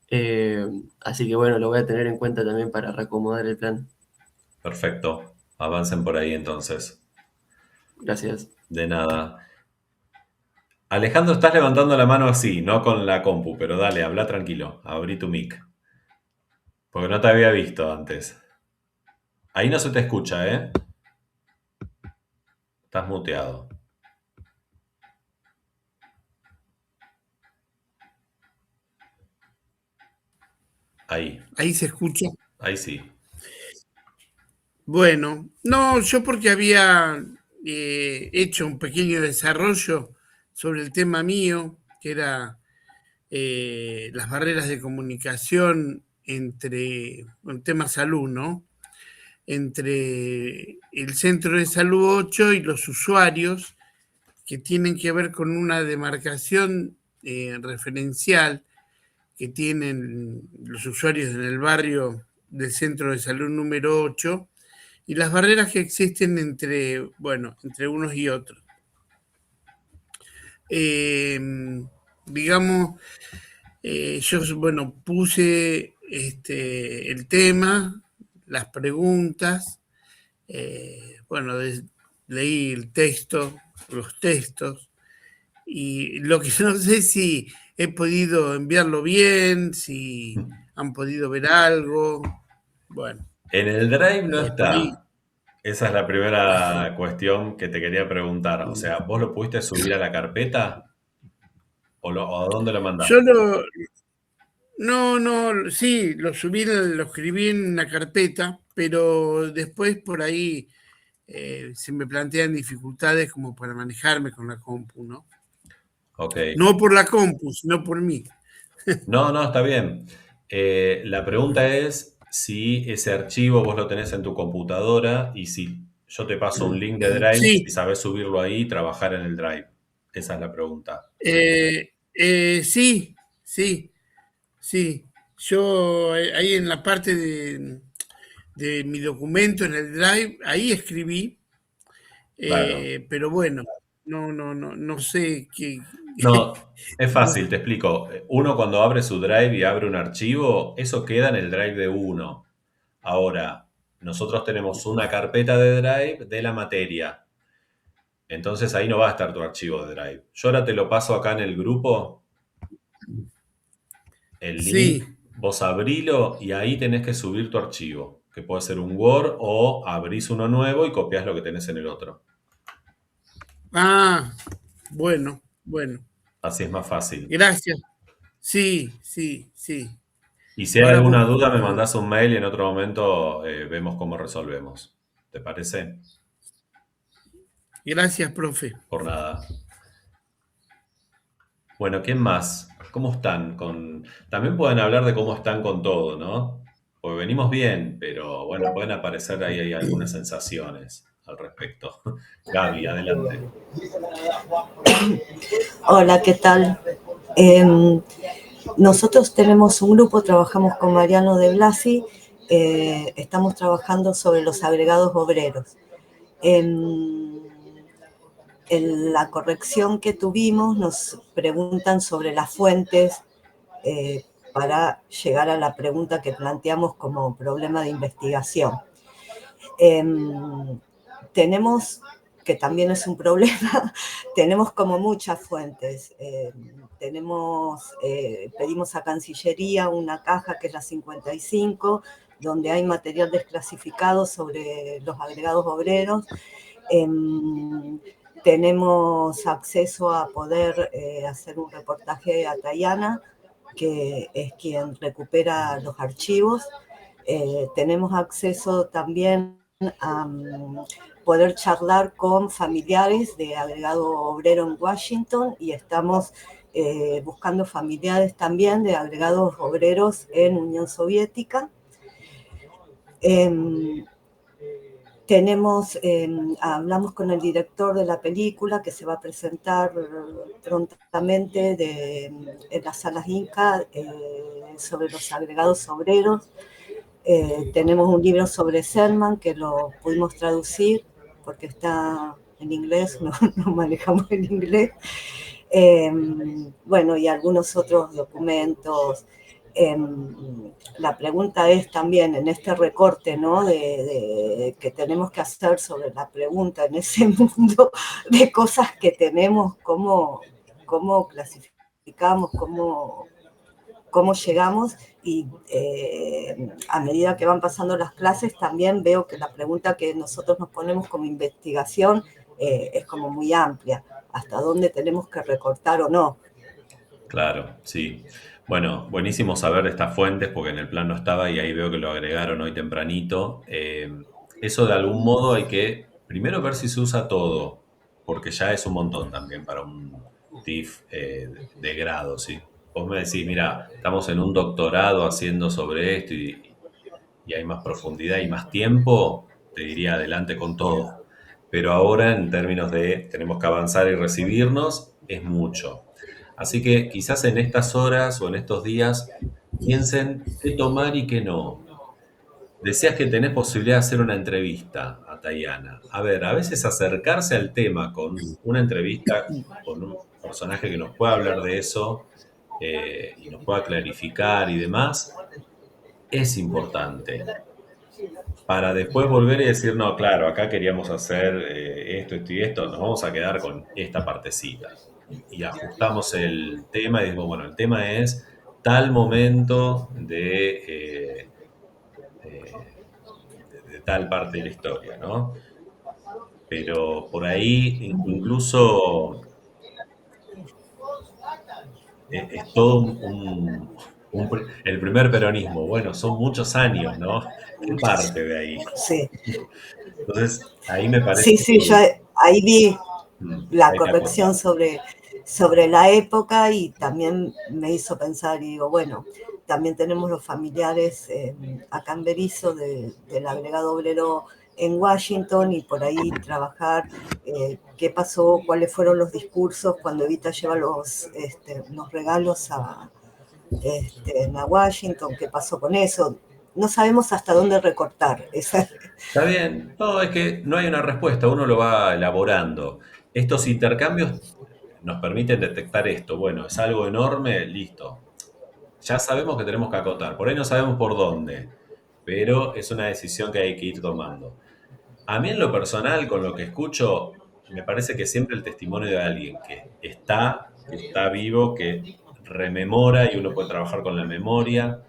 [SPEAKER 5] Eh, Así que bueno, lo voy a tener en cuenta también para reacomodar el plan.
[SPEAKER 2] Perfecto. Avancen por ahí entonces.
[SPEAKER 5] Gracias.
[SPEAKER 2] De nada. Alejandro, estás levantando la mano así, no con la compu, pero dale, habla tranquilo. Abrí tu mic. Porque no te había visto antes. Ahí no se te escucha, ¿eh? Estás muteado. Ahí.
[SPEAKER 6] Ahí se escucha.
[SPEAKER 2] Ahí sí.
[SPEAKER 6] Bueno, no, yo porque había hecho un pequeño desarrollo sobre el tema mío, que era las barreras de comunicación entre el tema salud, ¿no? Entre el Centro de Salud 8 y los usuarios, que tienen que ver con una demarcación referencial que tienen los usuarios en el barrio del Centro de Salud número 8 y las barreras que existen entre, bueno, entre unos y otros. Digamos, yo, bueno, puse el tema, las preguntas, bueno, leí el texto, los textos, y lo que no sé si he podido enviarlo bien, si han podido ver algo, bueno.
[SPEAKER 2] En el Drive no
[SPEAKER 6] Por ahí.
[SPEAKER 2] está. Esa es la primera cuestión que te quería preguntar. O sea, ¿vos lo pudiste subir a la carpeta? ¿O a dónde lo
[SPEAKER 6] Yo
[SPEAKER 2] mandaste?
[SPEAKER 6] no, sí, lo subí, lo escribí en una carpeta, pero después por ahí se me plantean dificultades como para manejarme con la compu, ¿no?
[SPEAKER 2] Ok.
[SPEAKER 6] No por la compu, sino por mí.
[SPEAKER 2] No, no, está bien. La pregunta es si ese archivo vos lo tenés en tu computadora y si yo te paso un link de Drive,
[SPEAKER 6] Sí,
[SPEAKER 2] si sabés subirlo ahí y trabajar en el Drive. Esa es la pregunta.
[SPEAKER 6] sí, sí, sí. Yo ahí en la parte de mi documento en el Drive, ahí escribí,
[SPEAKER 2] Claro.
[SPEAKER 6] pero bueno, no sé qué.
[SPEAKER 2] No, es fácil, te explico. Uno cuando abre su Drive y abre un archivo, eso queda en el Drive de uno. Ahora, nosotros tenemos una carpeta de Drive de la materia. Entonces ahí no va a estar tu archivo de Drive. Yo ahora te lo paso acá en el grupo, el link,
[SPEAKER 6] Sí,
[SPEAKER 2] vos abrilo y ahí tenés que subir tu archivo, que puede ser un Word o abrís uno nuevo y copias lo que tenés en el otro.
[SPEAKER 6] ah, bueno,
[SPEAKER 2] Así es más fácil.
[SPEAKER 6] gracias. Sí, sí, sí.
[SPEAKER 2] Y si hay
[SPEAKER 6] Ahora
[SPEAKER 2] alguna
[SPEAKER 6] busco.
[SPEAKER 2] duda, me mandás un mail y en otro momento vemos cómo resolvemos. ¿Te parece?
[SPEAKER 6] Gracias, profe.
[SPEAKER 2] Por nada. Bueno, ¿quién más? ¿Cómo están También pueden hablar de cómo están con todo, ¿no? Porque venimos bien, pero bueno, pueden aparecer ahí hay algunas sensaciones al respecto. Gaby, adelante.
[SPEAKER 7] Hola, ¿qué tal? Nosotros tenemos un grupo, trabajamos con Mariano de Blasi, estamos trabajando sobre los agregados obreros. En la corrección que tuvimos nos preguntan sobre las fuentes para llegar a la pregunta que planteamos como problema de investigación. Tenemos, que también es un problema, tenemos como muchas fuentes. Pedimos a Cancillería una caja que es la 55, donde hay material desclasificado sobre los agregados obreros. Tenemos acceso a poder hacer un reportaje a Tayana, que es quien recupera los archivos. Tenemos acceso también a poder charlar con familiares de agregado obrero en Washington y estamos buscando familiares también de agregados obreros en Unión Soviética. Hablamos con el director de la película que se va a presentar prontamente en las salas Inca sobre los agregados obreros. Tenemos un libro sobre Selman que lo pudimos traducir porque está en inglés, no manejamos el inglés. Bueno, y algunos otros documentos. La pregunta es también en este recorte, ¿no? Que tenemos que hacer sobre la pregunta en ese mundo de cosas que tenemos, cómo clasificamos, cómo llegamos y a medida que van pasando las clases también veo que la pregunta que nosotros nos ponemos como investigación es como muy amplia, hasta dónde tenemos que recortar o no.
[SPEAKER 2] Claro, sí. Bueno, buenísimo saber de estas fuentes porque en el plan no estaba y ahí veo que lo agregaron hoy tempranito. Eso de algún modo hay que primero ver si se usa todo, porque ya es un montón también para un TIF de grado, ¿sí? Vos me decís, mira, estamos en un doctorado haciendo sobre esto y hay más profundidad y más tiempo, te diría adelante con todo. Pero ahora en términos de tenemos que avanzar y recibirnos, es mucho. Así que quizás en estas horas o en estos días piensen qué tomar y qué no. Decías que tenés posibilidad de hacer una entrevista a Tayana. A ver, a veces acercarse al tema con una entrevista con un personaje que nos pueda hablar de eso y nos pueda clarificar y demás, es importante. Para después volver y decir, no, claro, acá queríamos hacer esto y esto, nos vamos a quedar con esta partecita. Y ajustamos el tema y decimos, bueno, el tema es tal momento de tal parte de la historia, ¿no? Pero por ahí incluso es todo el primer peronismo. Bueno, son muchos años, ¿no? ¿Qué parte de ahí?
[SPEAKER 7] Sí,
[SPEAKER 2] Entonces, ahí me parece
[SPEAKER 7] sí, yo
[SPEAKER 2] que
[SPEAKER 7] ahí vi la
[SPEAKER 2] hay que
[SPEAKER 7] corrección
[SPEAKER 2] acotar.
[SPEAKER 7] sobre la época y también me hizo pensar y digo, bueno, también tenemos los familiares acá en Berisso del agregado obrero en Washington y por ahí trabajar qué pasó, cuáles fueron los discursos cuando Evita lleva los regalos a Washington, qué pasó con eso. No sabemos hasta dónde recortar.
[SPEAKER 2] Está bien. No, es que no hay una respuesta, uno lo va elaborando. Estos intercambios nos permiten detectar esto. Bueno, es algo enorme, listo. Ya sabemos que tenemos que acotar. Por ahí no sabemos por dónde, pero es una decisión que hay que ir tomando. A mí en lo personal, con lo que escucho, me parece que siempre el testimonio de alguien que está vivo, que rememora y uno puede trabajar con la memoria,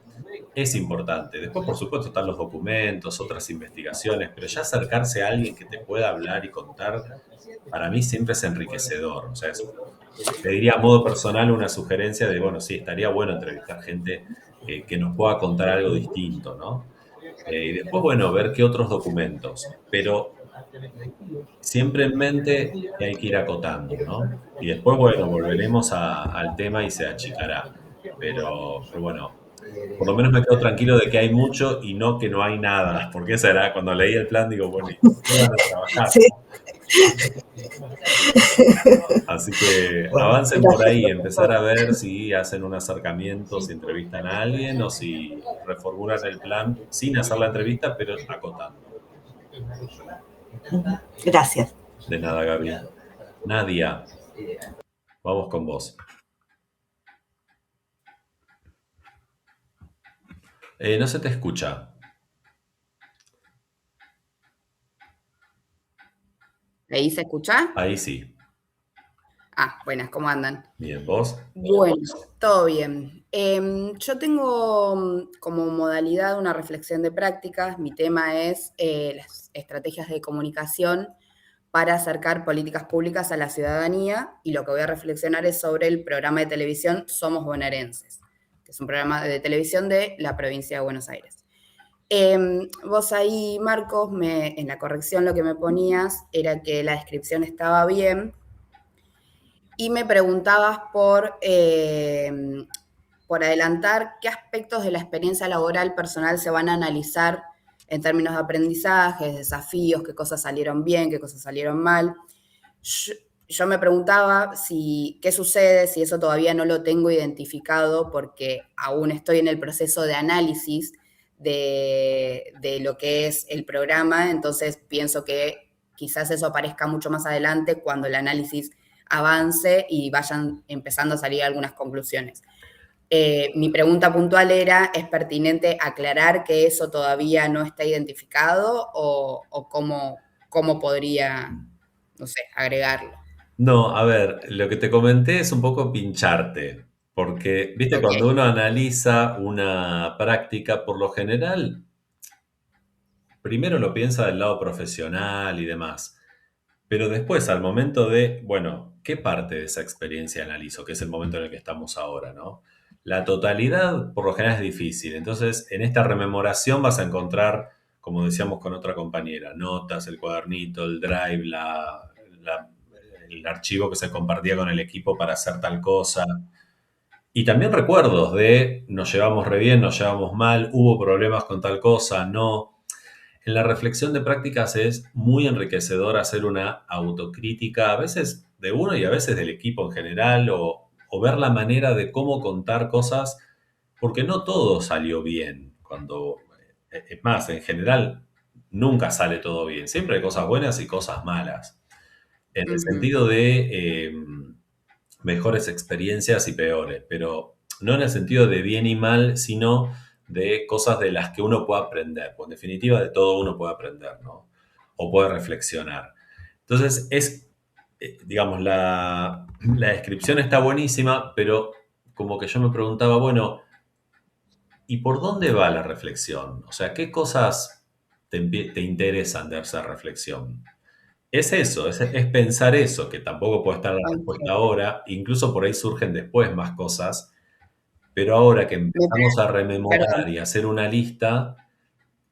[SPEAKER 2] es importante. Después, por supuesto, están los documentos, otras investigaciones, pero ya acercarse a alguien que te pueda hablar y contar, para mí siempre es enriquecedor. O sea, te diría a modo personal una sugerencia de, bueno, sí, estaría bueno entrevistar gente que nos pueda contar algo distinto, ¿no? Y después, bueno, ver qué otros documentos, pero siempre en mente que hay que ir acotando, ¿no? Y después, bueno, volveremos al tema y se achicará. Pero bueno, por lo menos me quedo tranquilo de que hay mucho y no que no hay nada, porque esa era, cuando leí el plan, digo, bueno, ¿y qué van a trabajar,
[SPEAKER 7] Sí,
[SPEAKER 2] no? Así que
[SPEAKER 7] bueno,
[SPEAKER 2] avancen por
[SPEAKER 7] gracias,
[SPEAKER 2] ahí, empezar
[SPEAKER 7] profesor.
[SPEAKER 2] a ver si hacen un acercamiento, si entrevistan a alguien o si reformulan el plan sin hacer la entrevista, pero acotando.
[SPEAKER 7] Gracias.
[SPEAKER 2] De nada, Gaby. Nadia, vamos con vos. No se te escucha.
[SPEAKER 8] ¿Ahí se escucha?
[SPEAKER 2] Ahí sí.
[SPEAKER 8] Buenas, ¿cómo andan?
[SPEAKER 2] Bien, ¿vos?
[SPEAKER 8] Bueno, todo bien. Yo tengo como modalidad una reflexión de prácticas. Mi tema es las estrategias de comunicación para acercar políticas públicas a la ciudadanía y lo que voy a reflexionar es sobre el programa de televisión Somos Bonaerenses, que es un programa de televisión de la provincia de Buenos Aires. Vos ahí, Marcos, en la corrección lo que me ponías era que la descripción estaba bien y me preguntabas por adelantar qué aspectos de la experiencia laboral personal se van a analizar en términos de aprendizajes, desafíos, qué cosas salieron bien, qué cosas salieron mal. Yo me preguntaba qué sucede si eso todavía no lo tengo identificado porque aún estoy en el proceso de análisis de lo que es el programa, entonces pienso que quizás eso aparezca mucho más adelante cuando el análisis avance y vayan empezando a salir algunas conclusiones. Mi pregunta puntual era, ¿es pertinente aclarar que eso todavía no está identificado o cómo podría, no sé, agregarlo?
[SPEAKER 2] No, a ver, lo que te comenté es un poco pincharte, porque, viste,
[SPEAKER 8] Ok.
[SPEAKER 2] cuando uno analiza una práctica, por lo general, primero lo piensa del lado profesional y demás, pero después, al momento de, bueno, ¿qué parte de esa experiencia analizo? Que es el momento en el que estamos ahora, ¿no? La totalidad, por lo general, es difícil. Entonces, en esta rememoración vas a encontrar, como decíamos con otra compañera, notas, el cuadernito, el drive, el archivo que se compartía con el equipo para hacer tal cosa. Y también recuerdos de nos llevamos re bien, nos llevamos mal, hubo problemas con tal cosa, no. En la reflexión de prácticas es muy enriquecedor hacer una autocrítica, a veces de uno y a veces del equipo en general, o ver la manera de cómo contar cosas, porque no todo salió bien. Es más, en general, nunca sale todo bien. Siempre hay cosas buenas y cosas malas. En el
[SPEAKER 8] Ujú.
[SPEAKER 2] sentido de mejores experiencias y peores, pero no en el sentido de bien y mal, sino de cosas de las que uno puede aprender. Pues en definitiva, de todo uno puede aprender, ¿no? O puede reflexionar. Entonces, digamos, la descripción está buenísima, pero como que yo me preguntaba, bueno, ¿y por dónde va la reflexión? O sea, ¿qué cosas te interesan de esa reflexión. Es eso, es pensar eso, que tampoco puede estar la respuesta ahora, incluso por ahí surgen después más cosas, pero ahora que empezamos a rememorar y hacer una lista,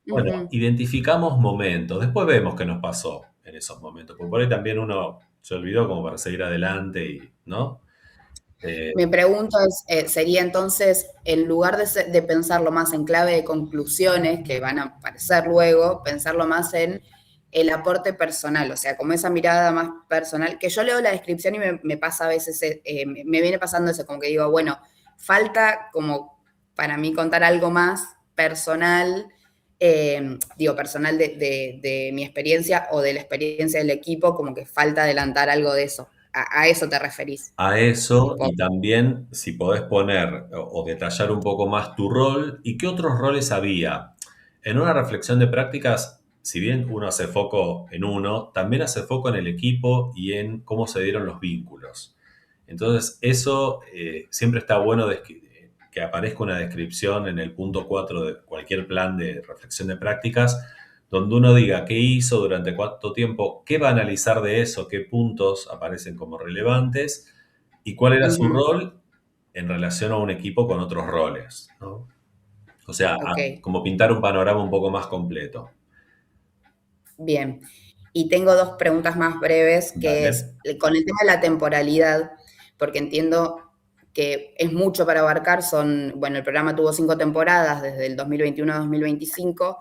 [SPEAKER 2] bueno, identificamos momentos, después vemos qué nos pasó en esos momentos, porque por ahí también uno se olvidó como para seguir adelante, ¿no?
[SPEAKER 8] Mi pregunta sería entonces, en lugar de pensarlo más en clave de conclusiones que van a aparecer luego, pensarlo más en el aporte personal, o sea, como esa mirada más personal, que yo leo la descripción y me pasa a veces, me viene pasando eso, como que digo, bueno, falta como para mí contar algo más personal, personal de mi experiencia o de la experiencia del equipo, como que falta adelantar algo de eso. A eso te referís.
[SPEAKER 2] A eso, y también si podés poner o detallar un poco más tu rol y qué otros roles había. En una reflexión de prácticas, si bien uno hace foco en uno, también hace foco en el equipo y en cómo se dieron los vínculos. Entonces, eso siempre está bueno que aparezca una descripción en el punto 4 de cualquier plan de reflexión de prácticas, donde uno diga qué hizo, durante cuánto tiempo, qué va a analizar de eso, qué puntos aparecen como relevantes y cuál era su rol en relación a un equipo con otros roles, ¿no? O sea, como pintar un panorama un poco más completo.
[SPEAKER 8] Bien. Y tengo dos preguntas más breves, que es con el tema de la temporalidad, porque entiendo que es mucho para abarcar, el programa tuvo 5 temporadas, desde el 2021 a 2025.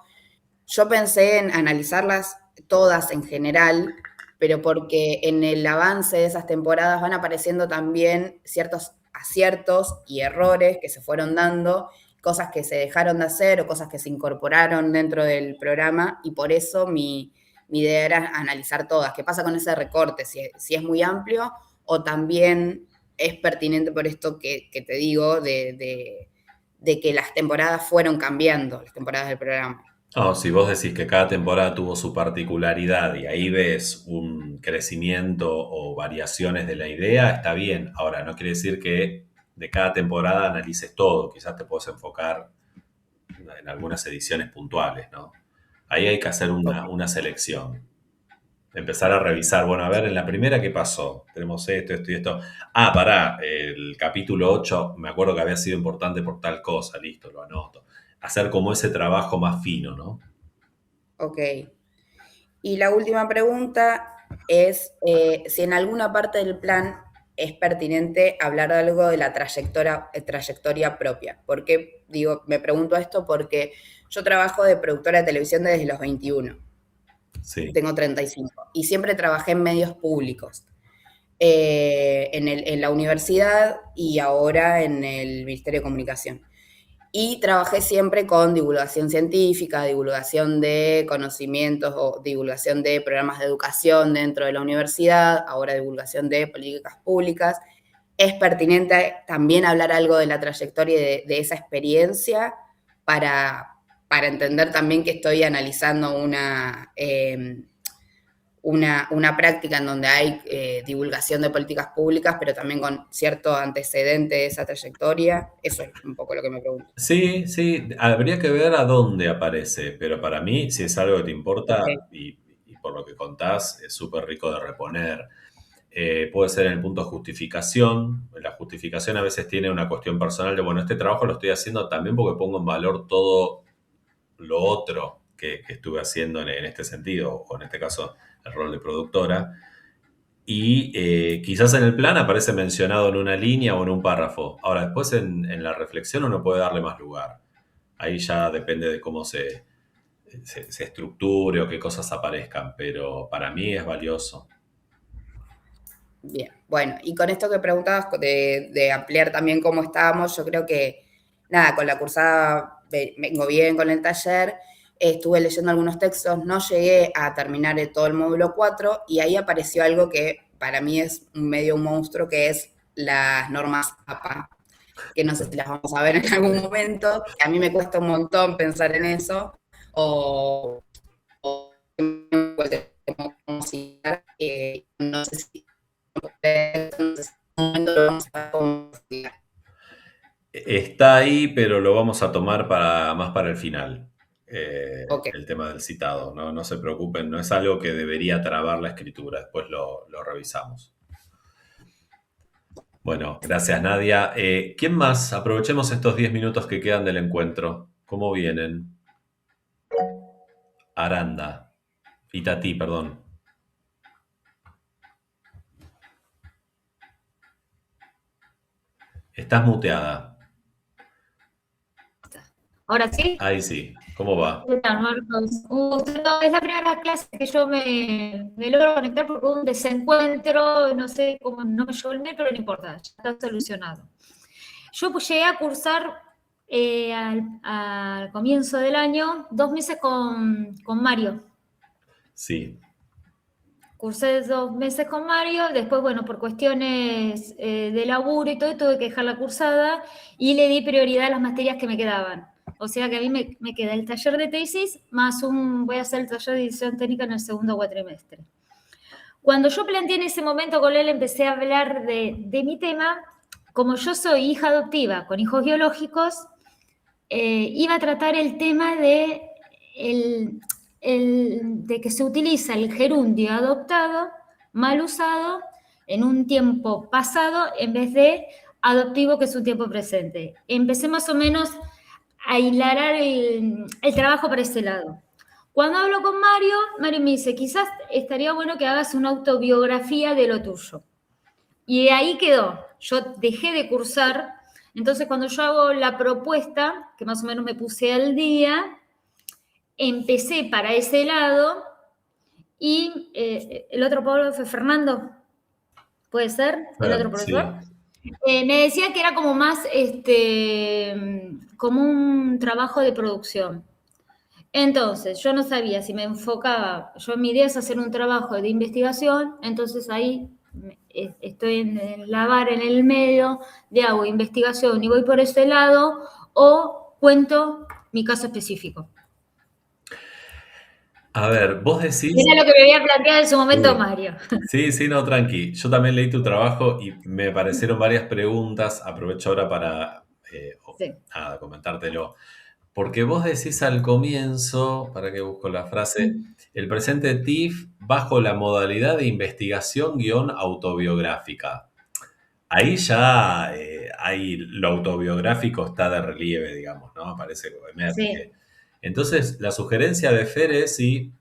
[SPEAKER 8] Yo pensé en analizarlas todas en general, pero porque en el avance de esas temporadas van apareciendo también ciertos aciertos y errores que se fueron dando, cosas que se dejaron de hacer o cosas que se incorporaron dentro del programa, y por eso mi idea era analizar todas. ¿Qué pasa con ese recorte? Si es muy amplio o también es pertinente por esto que te digo, de que las temporadas fueron cambiando, las temporadas del programa.
[SPEAKER 2] No, si vos decís que cada temporada tuvo su particularidad y ahí ves un crecimiento o variaciones de la idea, está bien. Ahora, no quiere decir que de cada temporada analices todo. Quizás te puedes enfocar en algunas ediciones puntuales, ¿no? Ahí hay que hacer una selección. Empezar a revisar, bueno, a ver, en la primera, ¿qué pasó? Tenemos esto, esto y esto. Ah, pará, el capítulo 8, me acuerdo que había sido importante por tal cosa, listo, lo anoto. Hacer como ese trabajo más fino, ¿no?
[SPEAKER 8] Ok. Y la última pregunta es si en alguna parte del plan es pertinente hablar algo de la trayectoria propia. ¿Por qué me pregunto esto? Porque yo trabajo de productora de televisión desde los 21.
[SPEAKER 2] Sí.
[SPEAKER 8] Tengo 35. Y siempre trabajé en medios públicos. En la universidad y ahora en el Ministerio de Comunicación. Y trabajé siempre con divulgación científica, divulgación de conocimientos o divulgación de programas de educación dentro de la universidad, ahora divulgación de políticas públicas. Es pertinente también hablar algo de la trayectoria de esa experiencia para entender también que estoy analizando una práctica en donde hay divulgación de políticas públicas, pero también con cierto antecedente de esa trayectoria. Eso es un poco lo que me pregunto.
[SPEAKER 2] Sí, habría que ver a dónde aparece, pero para mí, si es algo que te importa y por lo que contás, es súper rico de reponer. Puede ser en el punto de justificación. La justificación a veces tiene una cuestión personal de, bueno, este trabajo lo estoy haciendo también porque pongo en valor todo lo otro que estuve haciendo en este sentido, o en este caso el rol de productora. Y quizás en el plan aparece mencionado en una línea o en un párrafo. Ahora, después en la reflexión uno puede darle más lugar. Ahí ya depende de cómo se estructure o qué cosas aparezcan, pero para mí es valioso.
[SPEAKER 8] Bien, bueno, y con esto que preguntabas de ampliar también cómo estábamos, yo creo que, nada, con la cursada vengo bien con el taller, estuve leyendo algunos textos, no llegué a terminar todo el módulo 4 y ahí apareció algo que para mí es medio un monstruo, que es las normas APA, que no sé si las vamos a ver en algún momento, que a mí me cuesta un montón pensar en eso, o no sé si
[SPEAKER 2] está ahí, pero lo vamos a tomar más para el final.
[SPEAKER 8] Ok.
[SPEAKER 2] el tema del citado, ¿no? No se preocupen, no es algo que debería trabar la escritura, después lo revisamos. Bueno, gracias Nadia. ¿Quién más? Aprovechemos estos 10 minutos que quedan del encuentro. ¿Cómo vienen? Aranda. Itatí, perdón. Estás muteada.
[SPEAKER 9] Ahora sí.
[SPEAKER 2] Ahí sí. ¿Cómo va?
[SPEAKER 9] ¿Qué tal, Marcos? Un gusto. No, es la primera clase que yo me logro conectar porque hubo un desencuentro, no sé cómo, no me llegó el mail, pero no importa, ya está solucionado. Yo pues llegué a cursar al comienzo del año 2 meses con Mario.
[SPEAKER 2] Sí.
[SPEAKER 9] Cursé 2 meses con Mario, después, bueno, por cuestiones de laburo y todo, tuve que dejar la cursada y le di prioridad a las materias que me quedaban. O sea que a mí me queda el taller de tesis, más voy a hacer el taller de edición técnica en el segundo cuatrimestre. Cuando yo planteé en ese momento con él, empecé a hablar de mi tema, como yo soy hija adoptiva con hijos biológicos, iba a tratar el tema de que se utiliza el gerundio adoptado, mal usado, en un tiempo pasado, en vez de adoptivo, que es un tiempo presente. Empecé más o menos a hilarar el trabajo para ese lado. Cuando hablo con Mario, Mario me dice, quizás estaría bueno que hagas una autobiografía de lo tuyo. Y de ahí quedó. Yo dejé de cursar. Entonces, cuando yo hago la propuesta, que más o menos me puse al día, empecé para ese lado y el otro Pablo fue Fernando. ¿Puede ser? ¿El otro profesor? Sí. Me decía que era como más, como un trabajo de producción. Entonces, yo no sabía si me enfocaba, mi idea es hacer un trabajo de investigación, entonces ahí estoy en la vara, en el medio, de hago investigación y voy por ese lado, o cuento mi caso específico.
[SPEAKER 2] A ver, vos decís...
[SPEAKER 9] Era lo que me había planteado en su momento
[SPEAKER 2] sí.
[SPEAKER 9] Mario.
[SPEAKER 2] Sí, no, tranqui. Yo también leí tu trabajo y me parecieron varias preguntas. Aprovecho ahora para comentártelo. Porque vos decís al comienzo, para que busco la frase, el presente TIF bajo la modalidad de investigación-autobiográfica. Ahí ya lo autobiográfico está de relieve, digamos, ¿no? Parece que emerge. Sí. Entonces, la sugerencia de Fer es si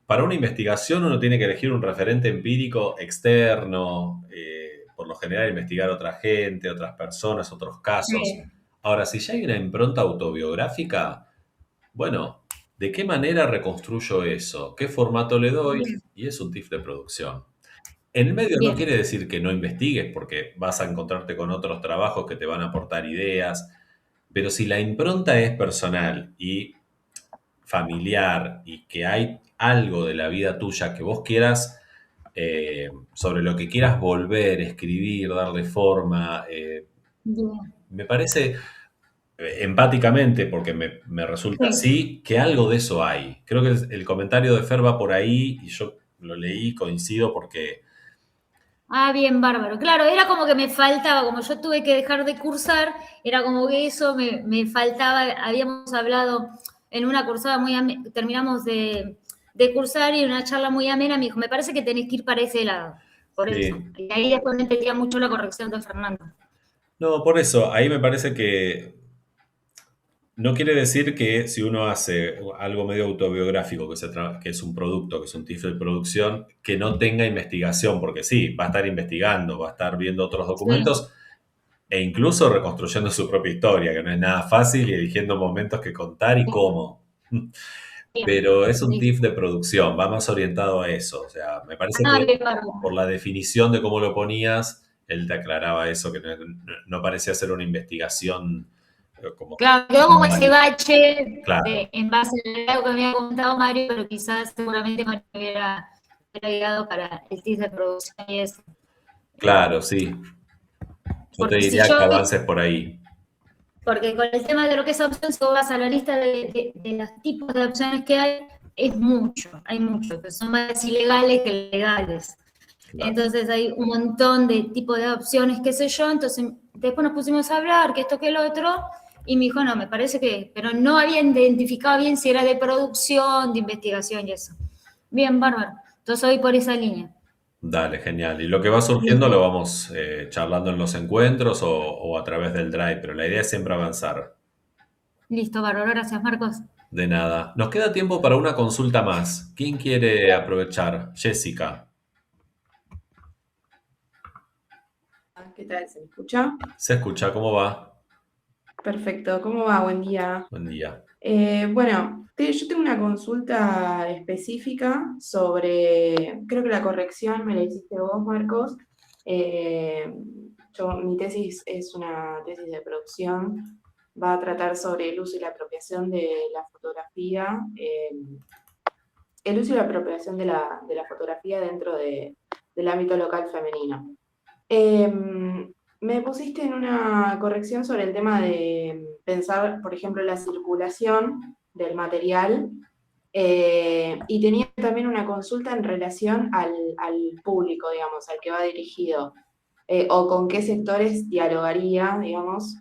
[SPEAKER 2] para una investigación uno tiene que elegir un referente empírico externo, por lo general investigar a otra gente, otras personas, otros casos. Sí. Ahora, si ya hay una impronta autobiográfica, bueno, ¿de qué manera reconstruyo eso? ¿Qué formato le doy? Bien. Y es un TIF de producción. En el medio Bien. No quiere decir que no investigues, porque vas a encontrarte con otros trabajos que te van a aportar ideas, pero si la impronta es personal y familiar y que hay algo de la vida tuya que vos quieras, sobre lo que quieras volver, escribir, darle forma, me parece empáticamente, porque me resulta así, que algo de eso hay. Creo que el comentario de Fer va por ahí y yo lo leí, coincido porque...
[SPEAKER 9] Ah, bien, bárbaro. Claro, era como que me faltaba, como yo tuve que dejar de cursar, era como que eso me faltaba. Habíamos hablado en una cursada terminamos de cursar y en una charla muy amena me dijo, me parece que tenés que ir para ese lado. Por eso. Y ahí después me entendía mucho la corrección de Fernando.
[SPEAKER 2] No, por eso, ahí me parece que no quiere decir que si uno hace algo medio autobiográfico, que es un producto, que es un TIF de producción, que no tenga investigación, porque sí, va a estar investigando, va a estar viendo otros documentos e incluso reconstruyendo su propia historia, que no es nada fácil y eligiendo momentos que contar y cómo. Pero es un TIF de producción, va más orientado a eso. O sea, me parece que por la definición de cómo lo ponías, él te aclaraba eso, que no parecía ser una investigación...
[SPEAKER 9] Claro, quedó como ese bache en base a algo que me había contado Mario, pero quizás seguramente Mario hubiera llegado para el TIF de producción y eso.
[SPEAKER 2] Claro, sí. Yo te diría que avances por ahí.
[SPEAKER 9] Porque con el tema de lo que es opción, si vos vas a la lista de los tipos de opciones que hay mucho, que son más ilegales que legales. Claro. Entonces hay un montón de tipos de opciones, qué sé yo, entonces después nos pusimos a hablar, que esto, que el otro, Y me dijo, no, me parece que, pero no había identificado bien si era de producción, de investigación y eso. Bien, bárbaro. Entonces voy por esa línea.
[SPEAKER 2] Dale, genial. Y lo que va surgiendo lo vamos charlando en los encuentros o a través del Drive, pero la idea es siempre avanzar.
[SPEAKER 9] Listo, bárbaro. Gracias, Marcos.
[SPEAKER 2] De nada. Nos queda tiempo para una consulta más. ¿Quién quiere aprovechar? Jessica.
[SPEAKER 10] ¿Qué tal? ¿Se me escucha?
[SPEAKER 2] ¿Se escucha? ¿Cómo va?
[SPEAKER 10] Perfecto. ¿Cómo va? Buen día.
[SPEAKER 2] Buen día.
[SPEAKER 10] Bueno, yo tengo una consulta específica sobre, creo que la corrección me la hiciste vos, Marcos. Mi tesis es una tesis de producción, va a tratar sobre el uso y la apropiación de la fotografía, el uso y la apropiación de la fotografía dentro del ámbito local femenino. Me pusiste en una corrección sobre el tema de pensar, por ejemplo, la circulación del material, y tenía también una consulta en relación al público, digamos, al que va dirigido, o con qué sectores dialogaría, digamos.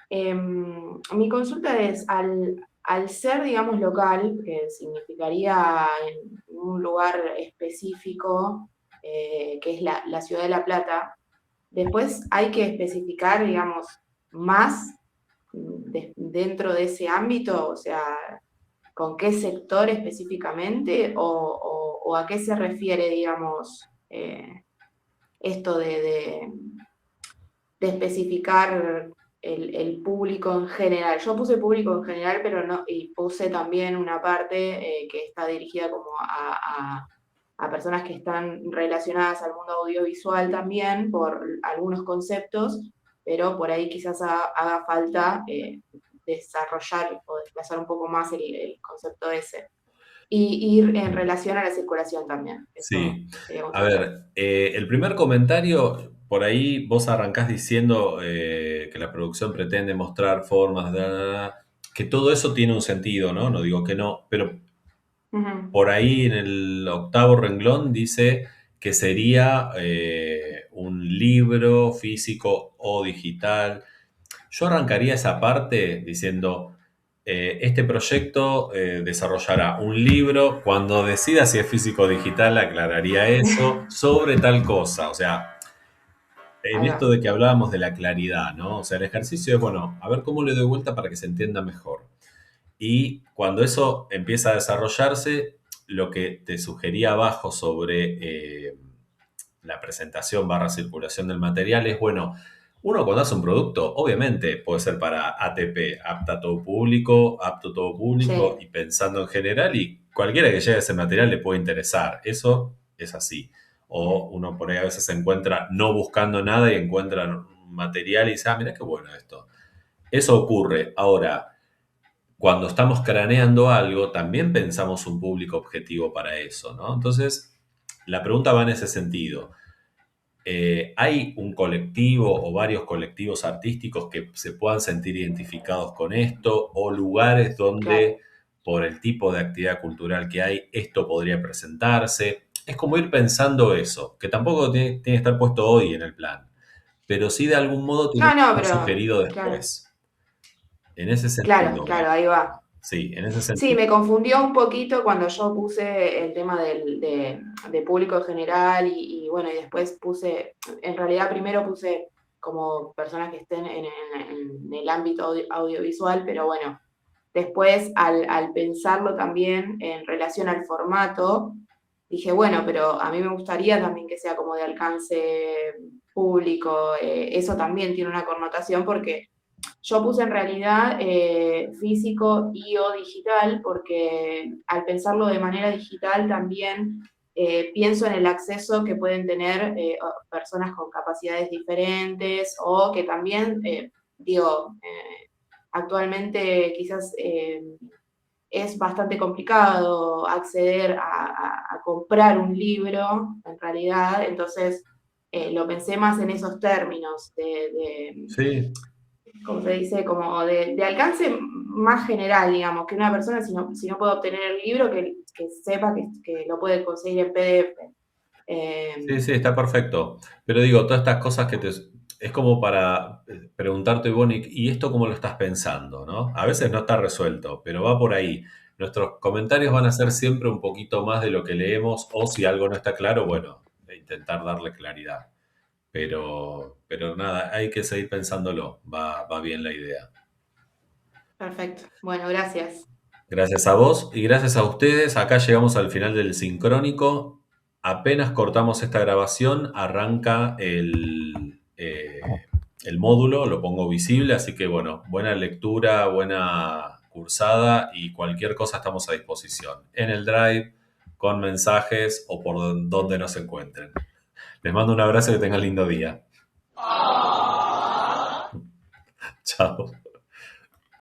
[SPEAKER 10] Mi consulta es, al ser, digamos, local, que significaría en un lugar específico, que es la ciudad de La Plata, después hay que especificar, digamos, más dentro de ese ámbito, o sea, con qué sector específicamente o a qué se refiere, digamos, esto de especificar el público en general. Yo puse público en general, pero no, y puse también una parte que está dirigida como a personas que están relacionadas al mundo audiovisual también por algunos conceptos, pero por ahí quizás haga falta desarrollar o desplazar un poco más el concepto ese. Y ir en relación a la circulación también.
[SPEAKER 2] Sí. A ver, el primer comentario, por ahí vos arrancás diciendo que la producción pretende mostrar formas, que todo eso tiene un sentido, ¿no? No digo que no, pero por ahí en el octavo renglón dice que sería un libro físico o digital. Yo arrancaría esa parte diciendo, este proyecto desarrollará un libro, cuando decida si es físico o digital aclararía eso, sobre tal cosa. O sea, en esto de que hablábamos de la claridad, ¿no? O sea, el ejercicio es, bueno, a ver cómo le doy vuelta para que se entienda mejor. Y cuando eso empieza a desarrollarse, lo que te sugería abajo sobre la presentación / circulación del material es, bueno, uno cuando hace un producto, obviamente puede ser para ATP, apto a todo público, sí, y pensando en general, y cualquiera que llegue a ese material le puede interesar. Eso es así. O uno por ahí a veces se encuentra no buscando nada y encuentra un material y dice, ah, mira qué bueno esto. Eso ocurre. Ahora, cuando estamos craneando algo, también pensamos un público objetivo para eso, ¿no? Entonces, la pregunta va en ese sentido. ¿Hay un colectivo o varios colectivos artísticos que se puedan sentir identificados con esto? ¿O lugares donde, por el tipo de actividad cultural que hay, esto podría presentarse? Es como ir pensando eso, que tampoco tiene que estar puesto hoy en el plan, pero sí de algún modo tiene que estar sugerido después. En ese sentido.
[SPEAKER 10] Claro, ahí va.
[SPEAKER 2] Sí, en ese sentido.
[SPEAKER 10] Sí, me confundió un poquito cuando yo puse el tema de público en general y bueno, y después puse, en realidad primero puse como personas que estén en el ámbito audiovisual, pero bueno, después al pensarlo también en relación al formato, dije, bueno, pero a mí me gustaría también que sea como de alcance público, eso también tiene una connotación porque yo puse en realidad físico y o digital porque al pensarlo de manera digital también pienso en el acceso que pueden tener personas con capacidades diferentes o que también, actualmente quizás es bastante complicado acceder a comprar un libro en realidad, entonces lo pensé más en esos términos
[SPEAKER 2] sí.
[SPEAKER 10] Como se dice, como de alcance más general, digamos, que una persona, si no puede obtener el libro, que sepa que lo puede conseguir en PDF.
[SPEAKER 2] Sí, está perfecto. Pero digo, todas estas cosas que es como para preguntarte, Bonnie, ¿y esto cómo lo estás pensando, no? A veces no está resuelto, pero va por ahí. Nuestros comentarios van a ser siempre un poquito más de lo que leemos, o si algo no está claro, bueno, intentar darle claridad. Pero nada, hay que seguir pensándolo. Va bien la idea.
[SPEAKER 10] Perfecto. Bueno, gracias.
[SPEAKER 2] Gracias a vos y gracias a ustedes. Acá llegamos al final del sincrónico. Apenas cortamos esta grabación, arranca el módulo, lo pongo visible, así que bueno, buena lectura, buena cursada y cualquier cosa estamos a disposición. En el Drive, con mensajes o por donde nos encuentren. Les mando un abrazo y que tengan lindo día. Chao.